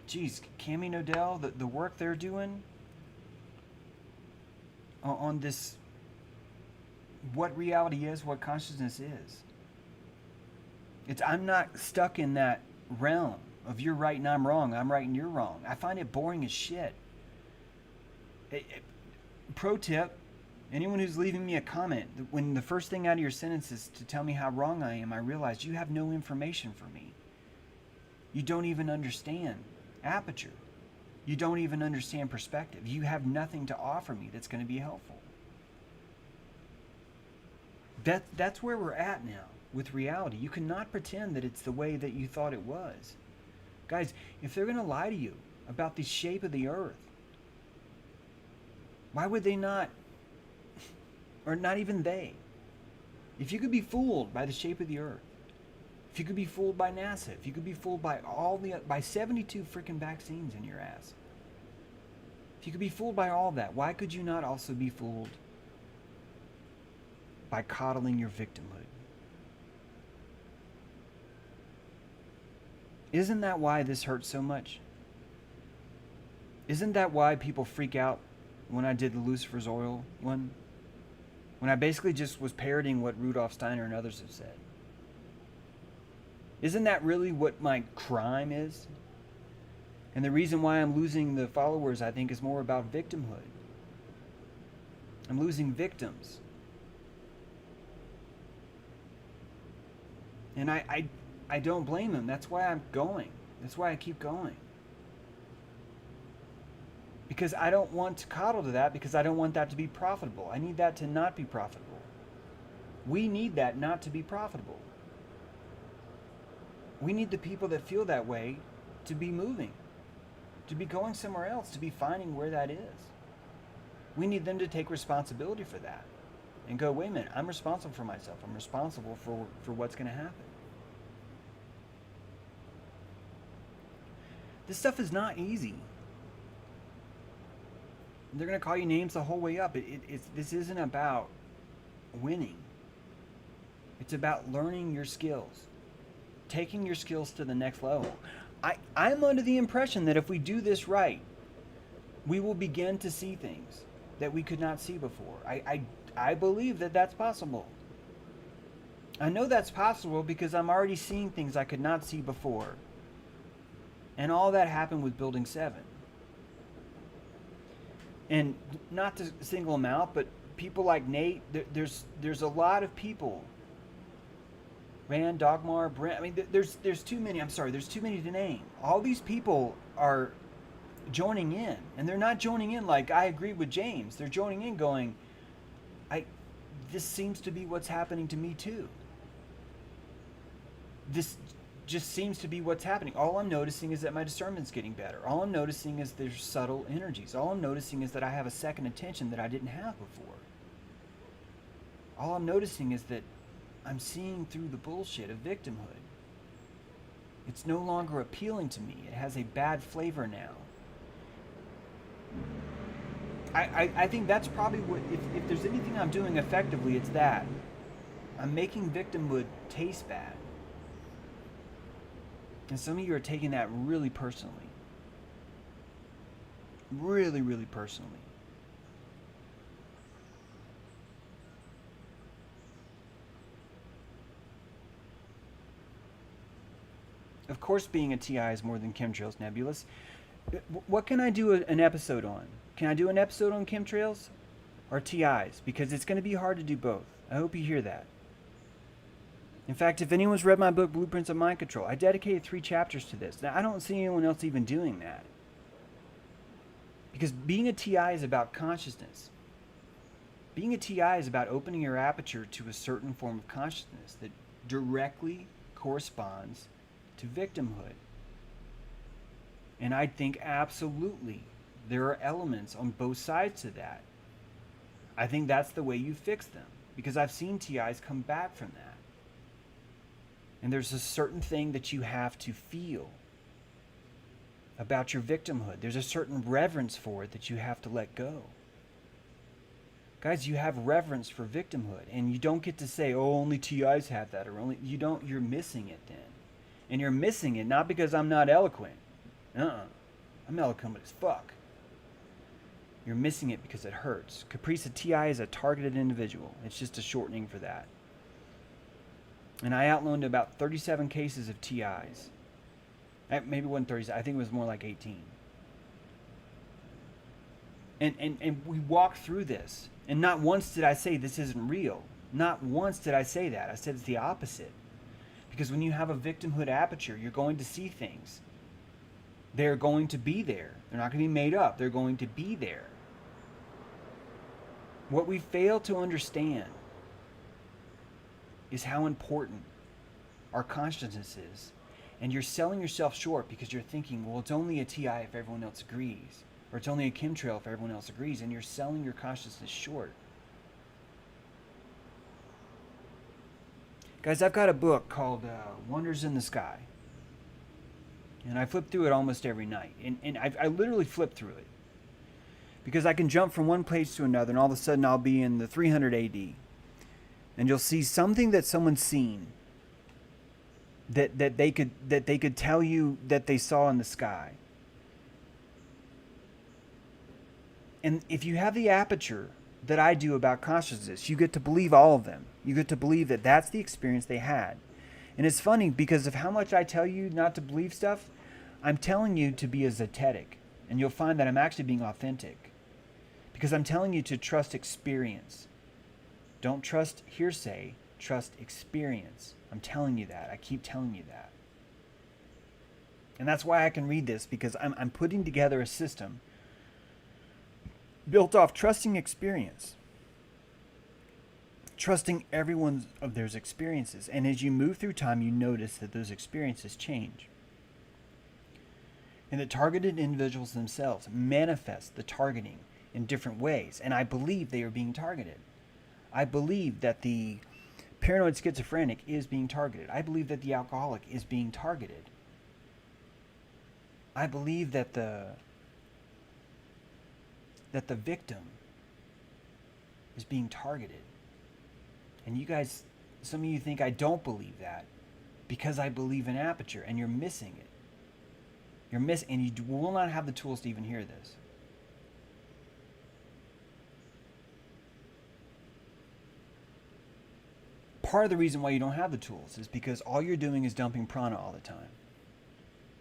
Cami Nodell, the work they're doing on this, what reality is, what consciousness is. I'm not stuck in that realm of you're right and I'm wrong, I'm right and you're wrong. I find it boring as shit. Pro tip, anyone who's leaving me a comment, when the first thing out of your sentence is to tell me how wrong I am, I realize you have no information for me. You don't even understand aperture. You don't even understand perspective. You have nothing to offer me that's going to be helpful. That's where we're at now with reality. You cannot pretend that it's the way that you thought it was. Guys, if they're going to lie to you about the shape of the earth, why would they not, or not even they? If you could be fooled by the shape of the earth, if you could be fooled by NASA, if you could be fooled by by 72 freaking vaccines in your ass, if you could be fooled by all that, why could you not also be fooled by coddling your victimhood? Isn't that why this hurts so much? Isn't that why people freak out when I did the Lucifer's Oil one? When I basically just was parroting what Rudolf Steiner and others have said. Isn't that really what my crime is? And the reason why I'm losing the followers, I think, is more about victimhood. I'm losing victims. And I don't blame them. That's why I'm going. That's why I keep going. Because I don't want to coddle to that, because I don't want that to be profitable. I need that to not be profitable. We need that not to be profitable. We need the people that feel that way to be moving, to be going somewhere else, to be finding where that is. We need them to take responsibility for that and go, wait a minute, I'm responsible for myself. I'm responsible for what's going to happen. This stuff is not easy. They're going to call you names the whole way up. This isn't about winning. It's about learning your skills, taking your skills to the next level. I'm under the impression that if we do this right, we will begin to see things that we could not see before. I believe that that's possible. I know that's possible because I'm already seeing things I could not see before. And all that happened with Building 7. And not to single them out, but people like Nate, there's a lot of people. Rand, Dogmar, Brent, I mean, there's too many, there's too many to name. All these people are joining in, and they're not joining in like, I agree with James. They're joining in going, this seems to be what's happening to me too. This just seems to be what's happening. All I'm noticing is that my discernment's getting better. All I'm noticing is there's subtle energies. All I'm noticing is that I have a second attention that I didn't have before. All I'm noticing is that I'm seeing through the bullshit of victimhood. It's no longer appealing to me. It has a bad flavor now. I think that's probably what, if there's anything I'm doing effectively, it's that. I'm making victimhood taste bad. And some of you are taking that really personally. Really, really personally. Of course, being a TI is more than chemtrails, Nebulous. What can I do an episode on? Can I do an episode on chemtrails or TIs? Because it's going to be hard to do both. I hope you hear that. In fact, if anyone's read my book, Blueprints of Mind Control, I dedicated 3 chapters to this. Now, I don't see anyone else even doing that. Because being a TI is about consciousness. Being a TI is about opening your aperture to a certain form of consciousness that directly corresponds to victimhood. And I think absolutely there are elements on both sides to that. I think that's the way you fix them. Because I've seen TIs come back from that. And there's a certain thing that you have to feel about your victimhood. There's a certain reverence for it that you have to let go. Guys, you have reverence for victimhood, and you don't get to say, oh, only TIs have that, or only, you don't, you're missing it then. And you're missing it not because I'm not eloquent. I'm eloquent as fuck. You're missing it because it hurts. Caprice, a TI is a targeted individual. It's just a shortening for that. And I outlined about 37 cases of TIs. Maybe it wasn't 37, I think it was more like 18. And we walked through this. And not once did I say this isn't real. Not once did I say that. I said it's the opposite. Because when you have a victimhood aperture, you're going to see things. They're going to be there. They're not going to be made up. They're going to be there. What we fail to understand is how important our consciousness is. And you're selling yourself short because you're thinking, well, it's only a TI if everyone else agrees. Or it's only a chemtrail if everyone else agrees. And you're selling your consciousness short. Guys, I've got a book called Wonders in the Sky. And I flip through it almost every night. And I literally flip through it. Because I can jump from one page to another, and all of a sudden I'll be in the 300 AD. And you'll see something that someone's seen that they could tell you that they saw in the sky. And if you have the aperture that I do about consciousness, you get to believe all of them. You get to believe that that's the experience they had. And it's funny because of how much I tell you not to believe stuff, I'm telling you to be a zetetic. And you'll find that I'm actually being authentic. Because I'm telling you to trust experience. Don't trust hearsay, trust experience. I'm telling you that. I keep telling you that. And that's why I can read this, because I'm putting together a system built off trusting experience. Trusting everyone of their experiences. And as you move through time, you notice that those experiences change. And the targeted individuals themselves manifest the targeting in different ways. And I believe they are being targeted. I believe that the paranoid schizophrenic is being targeted. I believe that the alcoholic is being targeted. I believe that the victim is being targeted. And you guys, some of you think I don't believe that because I believe in aperture, and you're missing it. You're missing, and you will not have the tools to even hear this. Part of the reason why you don't have the tools is because all you're doing is dumping prana all the time.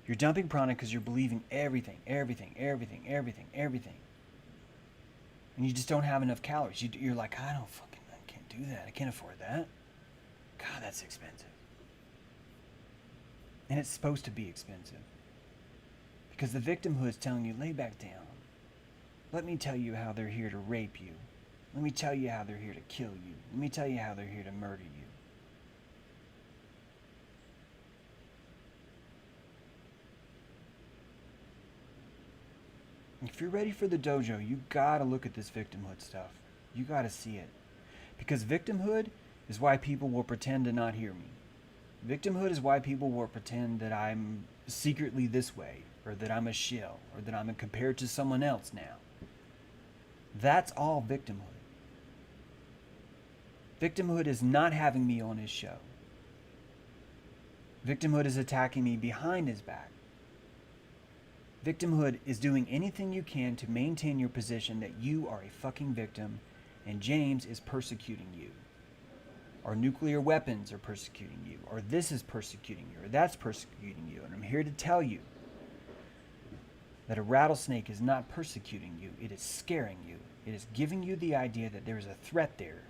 You're dumping prana because you're believing everything. And you just don't have enough calories. You're like, I can't do that. I can't afford that. God, that's expensive. And it's supposed to be expensive. Because the victimhood is telling you, lay back down. Let me tell you how they're here to rape you. Let me tell you how they're here to kill you. Let me tell you how they're here to murder you. If you're ready for the dojo, you gotta look at this victimhood stuff. You gotta see it. Because victimhood is why people will pretend to not hear me. Victimhood is why people will pretend that I'm secretly this way, or that I'm a shill, or that I'm compared to someone else now. That's all victimhood. Victimhood is not having me on his show. Victimhood is attacking me behind his back. Victimhood is doing anything you can to maintain your position that you are a fucking victim and James is persecuting you. Or nuclear weapons are persecuting you. Or this is persecuting you. Or that's persecuting you. And I'm here to tell you that a rattlesnake is not persecuting you. It is scaring you. It is giving you the idea that there is a threat there.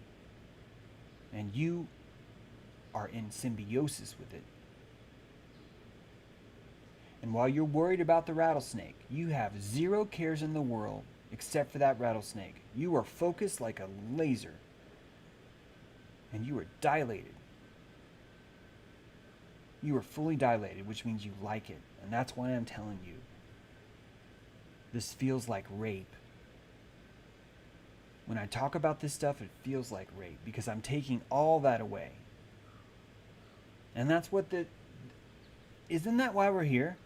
And you are in symbiosis with it. And while you're worried about the rattlesnake, you have zero cares in the world except for that rattlesnake. You are focused like a laser. And you are dilated. You are fully dilated, which means you like it. And that's why I'm telling you. This feels like rape. When I talk about this stuff, it feels like rape because I'm taking all that away. And that's what isn't that why we're here?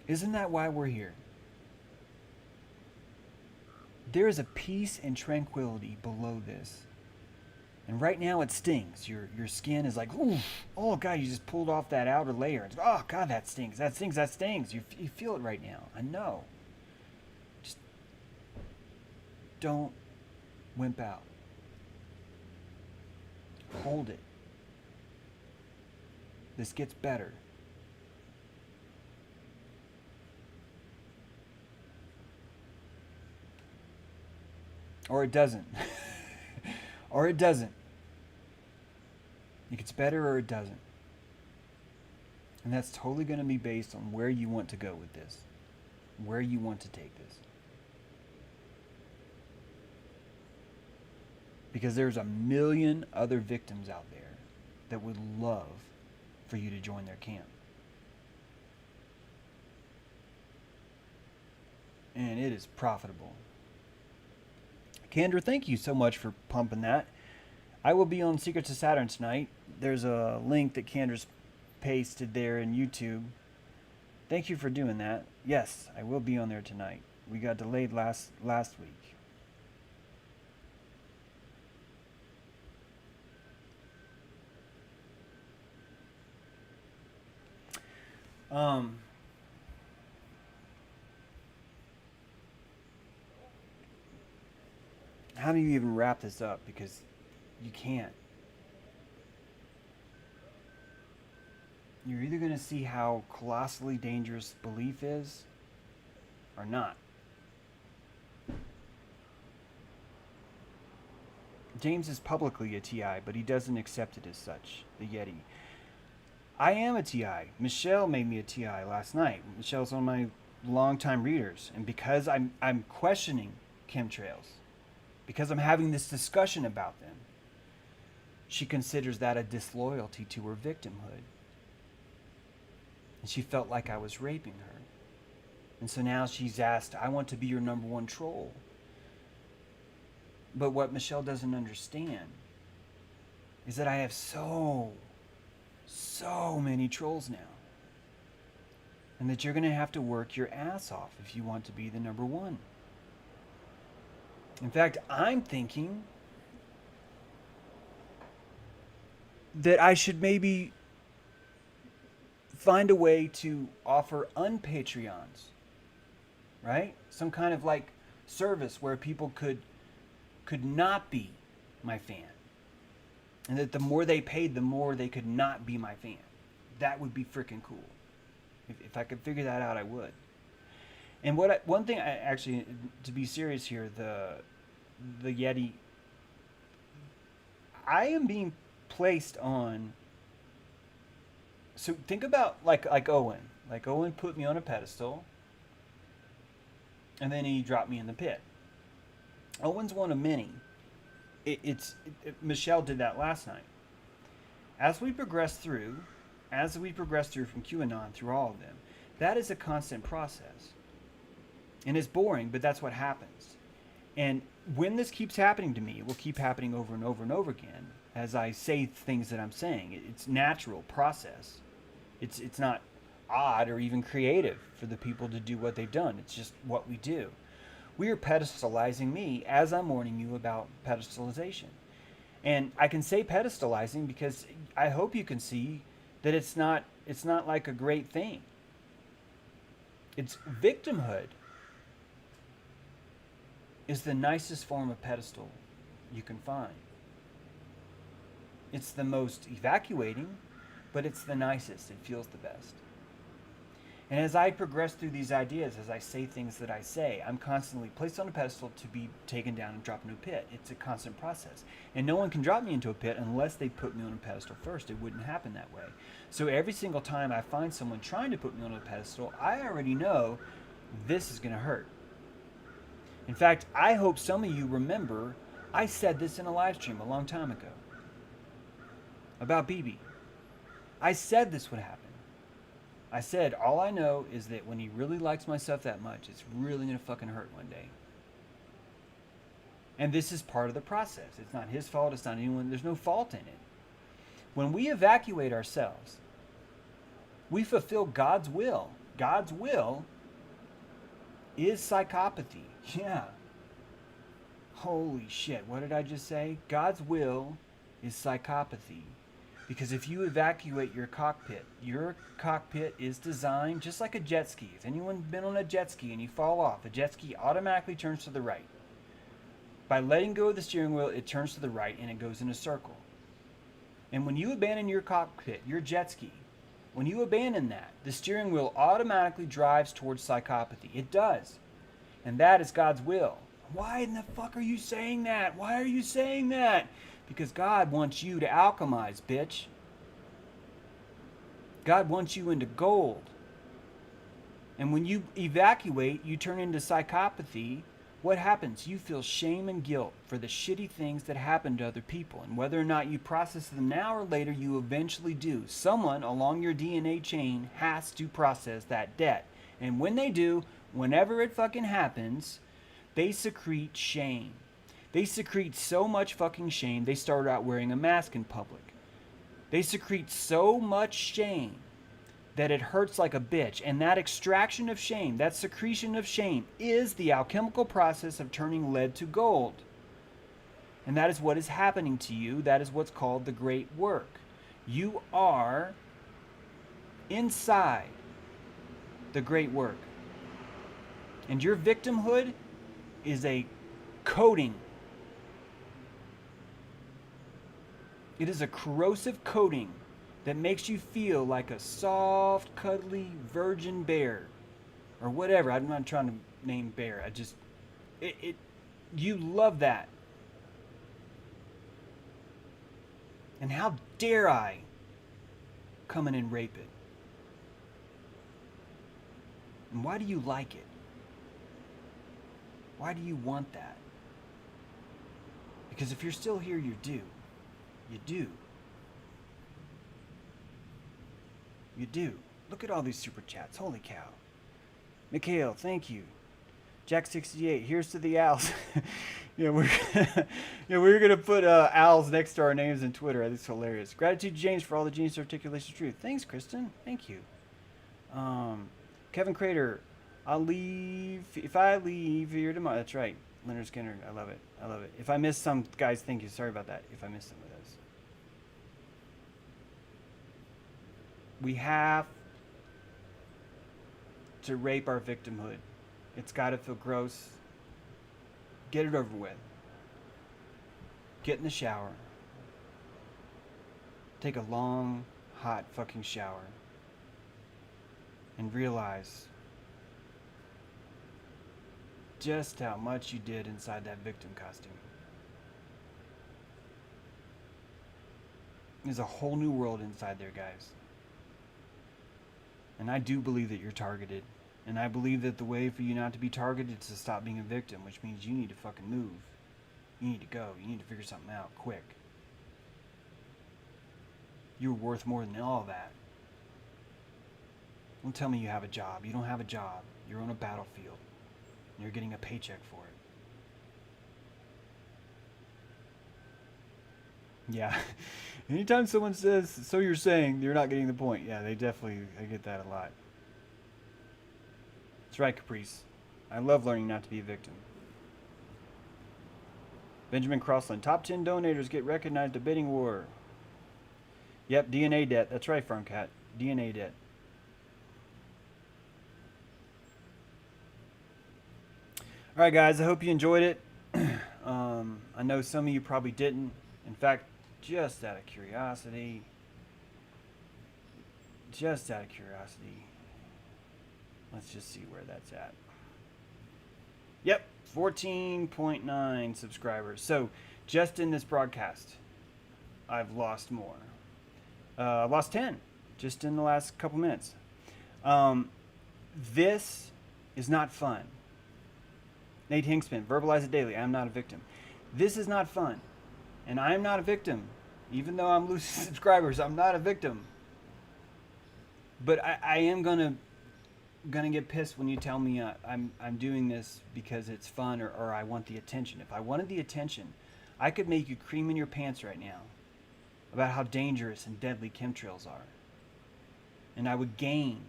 Isn't that why we're here? there is a peace and tranquility below this. And right now it stings. Your skin is like, ooh, oh God, you just pulled off that outer layer. It's, oh God, that stings, that stings, that stings. You feel it right now. I know. Just don't wimp out. Hold it. This gets better. Or it doesn't. Or it doesn't. It gets better or it doesn't. And that's totally going to be based on where you want to go with this. Where you want to take this. Because there's a million other victims out there that would love for you to join their camp. And it is profitable. Kendra, thank you so much for pumping that. I will be on Secrets of Saturn tonight. There's a link that Kendra's pasted there in YouTube. Thank you for doing that. Yes, I will be on there tonight. We got delayed last week. How do you even wrap this up? Because you can't. You're either going to see how colossally dangerous belief is or not. James is publicly a TI, but he doesn't accept it as such, the Yeti. I am a TI. Michelle made me a TI last night. Michelle's one of my longtime readers. And because I'm questioning chemtrails, because I'm having this discussion about them, she considers that a disloyalty to her victimhood. And she felt like I was raping her. And so now she's asked, I want to be your number one troll. But what Michelle doesn't understand is that I have so many trolls now. And that you're going to have to work your ass off if you want to be the number one. In fact, I'm thinking that I should maybe find a way to offer unpatreons, right? Some kind of like service where people could not be my fan. And that the more they paid, the more they could not be my fan. That would be freaking cool. If I could figure that out, I would. And one thing, actually, to be serious here, the Yeti, I am being placed on. So think about like Owen. Like Owen put me on a pedestal, and then he dropped me in the pit. Owen's one of many. Michelle did that last night. As we progress through from QAnon through all of them, that is a constant process. And it's boring, but that's what happens. And when this keeps happening to me, it will keep happening over and over and over again as I say things that I'm saying. It's natural process. It's not odd or even creative for the people to do what they've done. It's just what we do. We are pedestalizing me as I'm warning you about pedestalization. And I can say pedestalizing because I hope you can see that it's not like a great thing. It's victimhood is the nicest form of pedestal you can find. It's the most evacuating, but it's the nicest. It feels the best. And as I progress through these ideas, as I say things that I say, I'm constantly placed on a pedestal to be taken down and dropped into a pit. It's a constant process. And no one can drop me into a pit unless they put me on a pedestal first. It wouldn't happen that way. So every single time I find someone trying to put me on a pedestal, I already know this is going to hurt. In fact, I hope some of you remember I said this in a live stream a long time ago about BB. I said this would happen. I said, all I know is that when he really likes my stuff that much, it's really going to fucking hurt one day. And this is part of the process. It's not his fault. It's not anyone. There's no fault in it. When we evacuate ourselves, we fulfill God's will. God's will is psychopathy. Yeah. Holy shit, what did I just say? God's will is psychopathy. Because if you evacuate your cockpit is designed just like a jet ski. If anyone's been on a jet ski and you fall off, a jet ski automatically turns to the right. By letting go of the steering wheel, it turns to the right and it goes in a circle. And when you abandon your cockpit, your jet ski, when you abandon that, the steering wheel automatically drives towards psychopathy. It does. And that is God's will. Why in the fuck are you saying that? Why are you saying that? Because God wants you to alchemize, bitch. God wants you into gold. And when you evacuate, you turn into psychopathy. What happens? You feel shame and guilt for the shitty things that happen to other people. And whether or not you process them now or later, you eventually do. Someone along your DNA chain has to process that debt. And when they do, whenever it fucking happens, they secrete shame. They secrete so much fucking shame, they start out wearing a mask in public. They secrete so much shame that it hurts like a bitch. And that extraction of shame, that secretion of shame, is the alchemical process of turning lead to gold. And that is what is happening to you. That is what's called the great work. You are inside the great work. And your victimhood is a coating. It is a corrosive coating that makes you feel like a soft, cuddly virgin bear. Or whatever. I'm not trying to name bear. You love that. And how dare I come in and rape it? And why do you like it? Why do you want that? Because if you're still here, you do. You do. You do. Look at all these super chats. Holy cow. Mikhail, thank you. Jack68, here's to the owls. We're gonna put owls next to our names in Twitter. I think it's hilarious. Gratitude, James, for all the genius articulation of truth. Thanks, Kristen. Thank you. Kevin Crater, if I leave here tomorrow. That's right. Leonard Skinner. I love it. I love it. If I missed some, guys, thank you. Sorry about that. If I missed some of those. We have to rape our victimhood. It's got to feel gross. Get it over with. Get in the shower. Take a long, hot fucking shower. And realize just how much you did inside that victim costume. There's a whole new world inside there, guys. And I do believe that you're targeted. And I believe that the way for you not to be targeted is to stop being a victim, which means you need to fucking move. You need to go. You need to figure something out quick. You're worth more than all that. Don't tell me you have a job. You don't have a job. You're on a battlefield. And you're getting a paycheck for it. Yeah. Anytime someone says, so you're saying, you're not getting the point. Yeah, I get that a lot. That's right, Caprice. I love learning not to be a victim. Benjamin Crossland. Top 10 donators get recognized at bidding war. Yep, DNA debt. That's right, Farmcat. DNA debt. All right, guys. I hope you enjoyed it. I know some of you probably didn't. In fact, just out of curiosity, let's just see where that's at. Yep, 14.9 subscribers. So just in this broadcast, I've lost more. I've lost 10 just in the last couple minutes. This is not fun. Nate Hinkspin, verbalize it daily. I'm not a victim. This is not fun. And I am not a victim. Even though I'm losing subscribers, I'm not a victim. But I am gonna get pissed when you tell me I'm doing this because it's fun or I want the attention. If I wanted the attention, I could make you cream in your pants right now about how dangerous and deadly chemtrails are. And I would gain,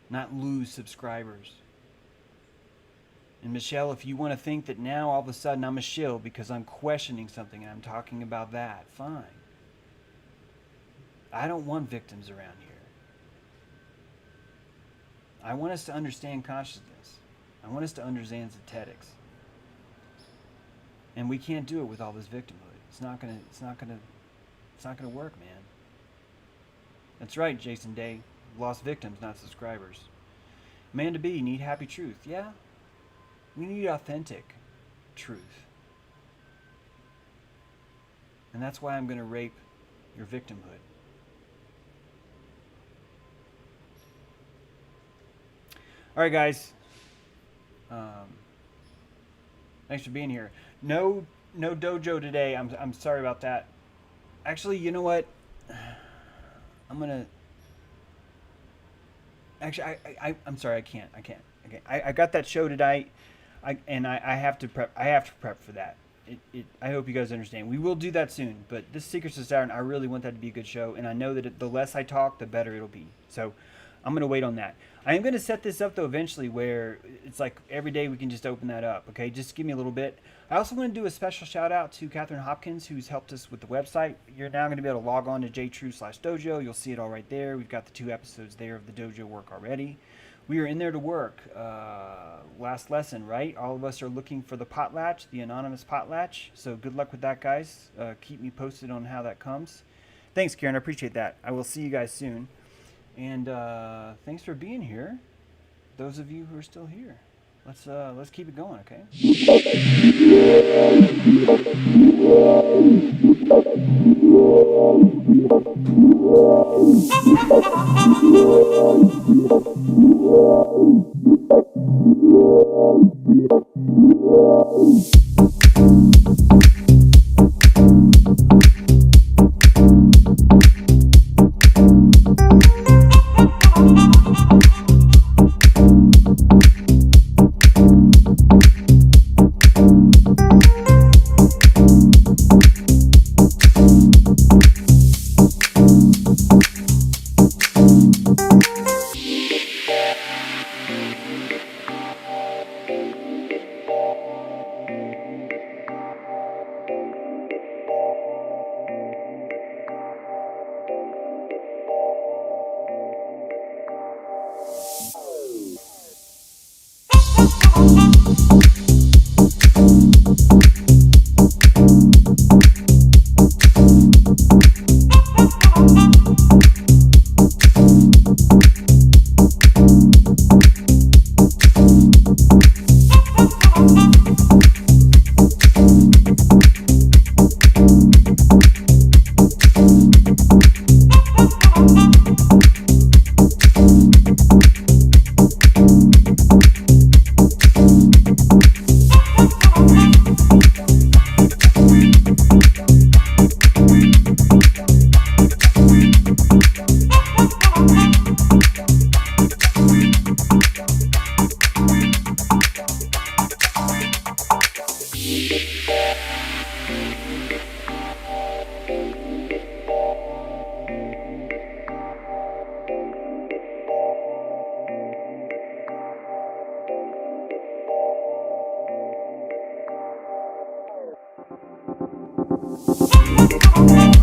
not lose subscribers. And Michelle, if you want to think that now all of a sudden I'm a shill because I'm questioning something and I'm talking about that, fine. I don't want victims around here. I want us to understand consciousness. I want us to understand aesthetics. And we can't do it with all this victimhood. It's not gonna work, man. That's right, Jason Day. Lost victims, not subscribers. Amanda B, need happy truth. Yeah. We need authentic truth. And that's why I'm going to rape your victimhood. All right, guys. Thanks for being here. No dojo today. I'm sorry about that. Actually, you know what? I'm gonna. Actually, I'm sorry. I can't. I got that show tonight. I have to prep. I have to prep for that. I hope you guys understand. We will do that soon. But this Secrets of Saturn, I really want that to be a good show, and I know that the less I talk, the better it'll be. So I'm gonna wait on that. I am gonna set this up though eventually, where it's like every day we can just open that up. Okay, just give me a little bit. I also want to do a special shout out to Catherine Hopkins, who's helped us with the website. You're now going to be able to log on to jtrue/dojo. You'll see it all right there. We've got the 2 episodes there of the dojo work already. We are in there to work. Last lesson, right? All of us are looking for the potlatch, the anonymous potlatch. So good luck with that, guys. Keep me posted on how that comes. Thanks, Karen. I appreciate that. I will see you guys soon. And thanks for being here. Those of you who are still here. Let's keep it going, okay? Thank you.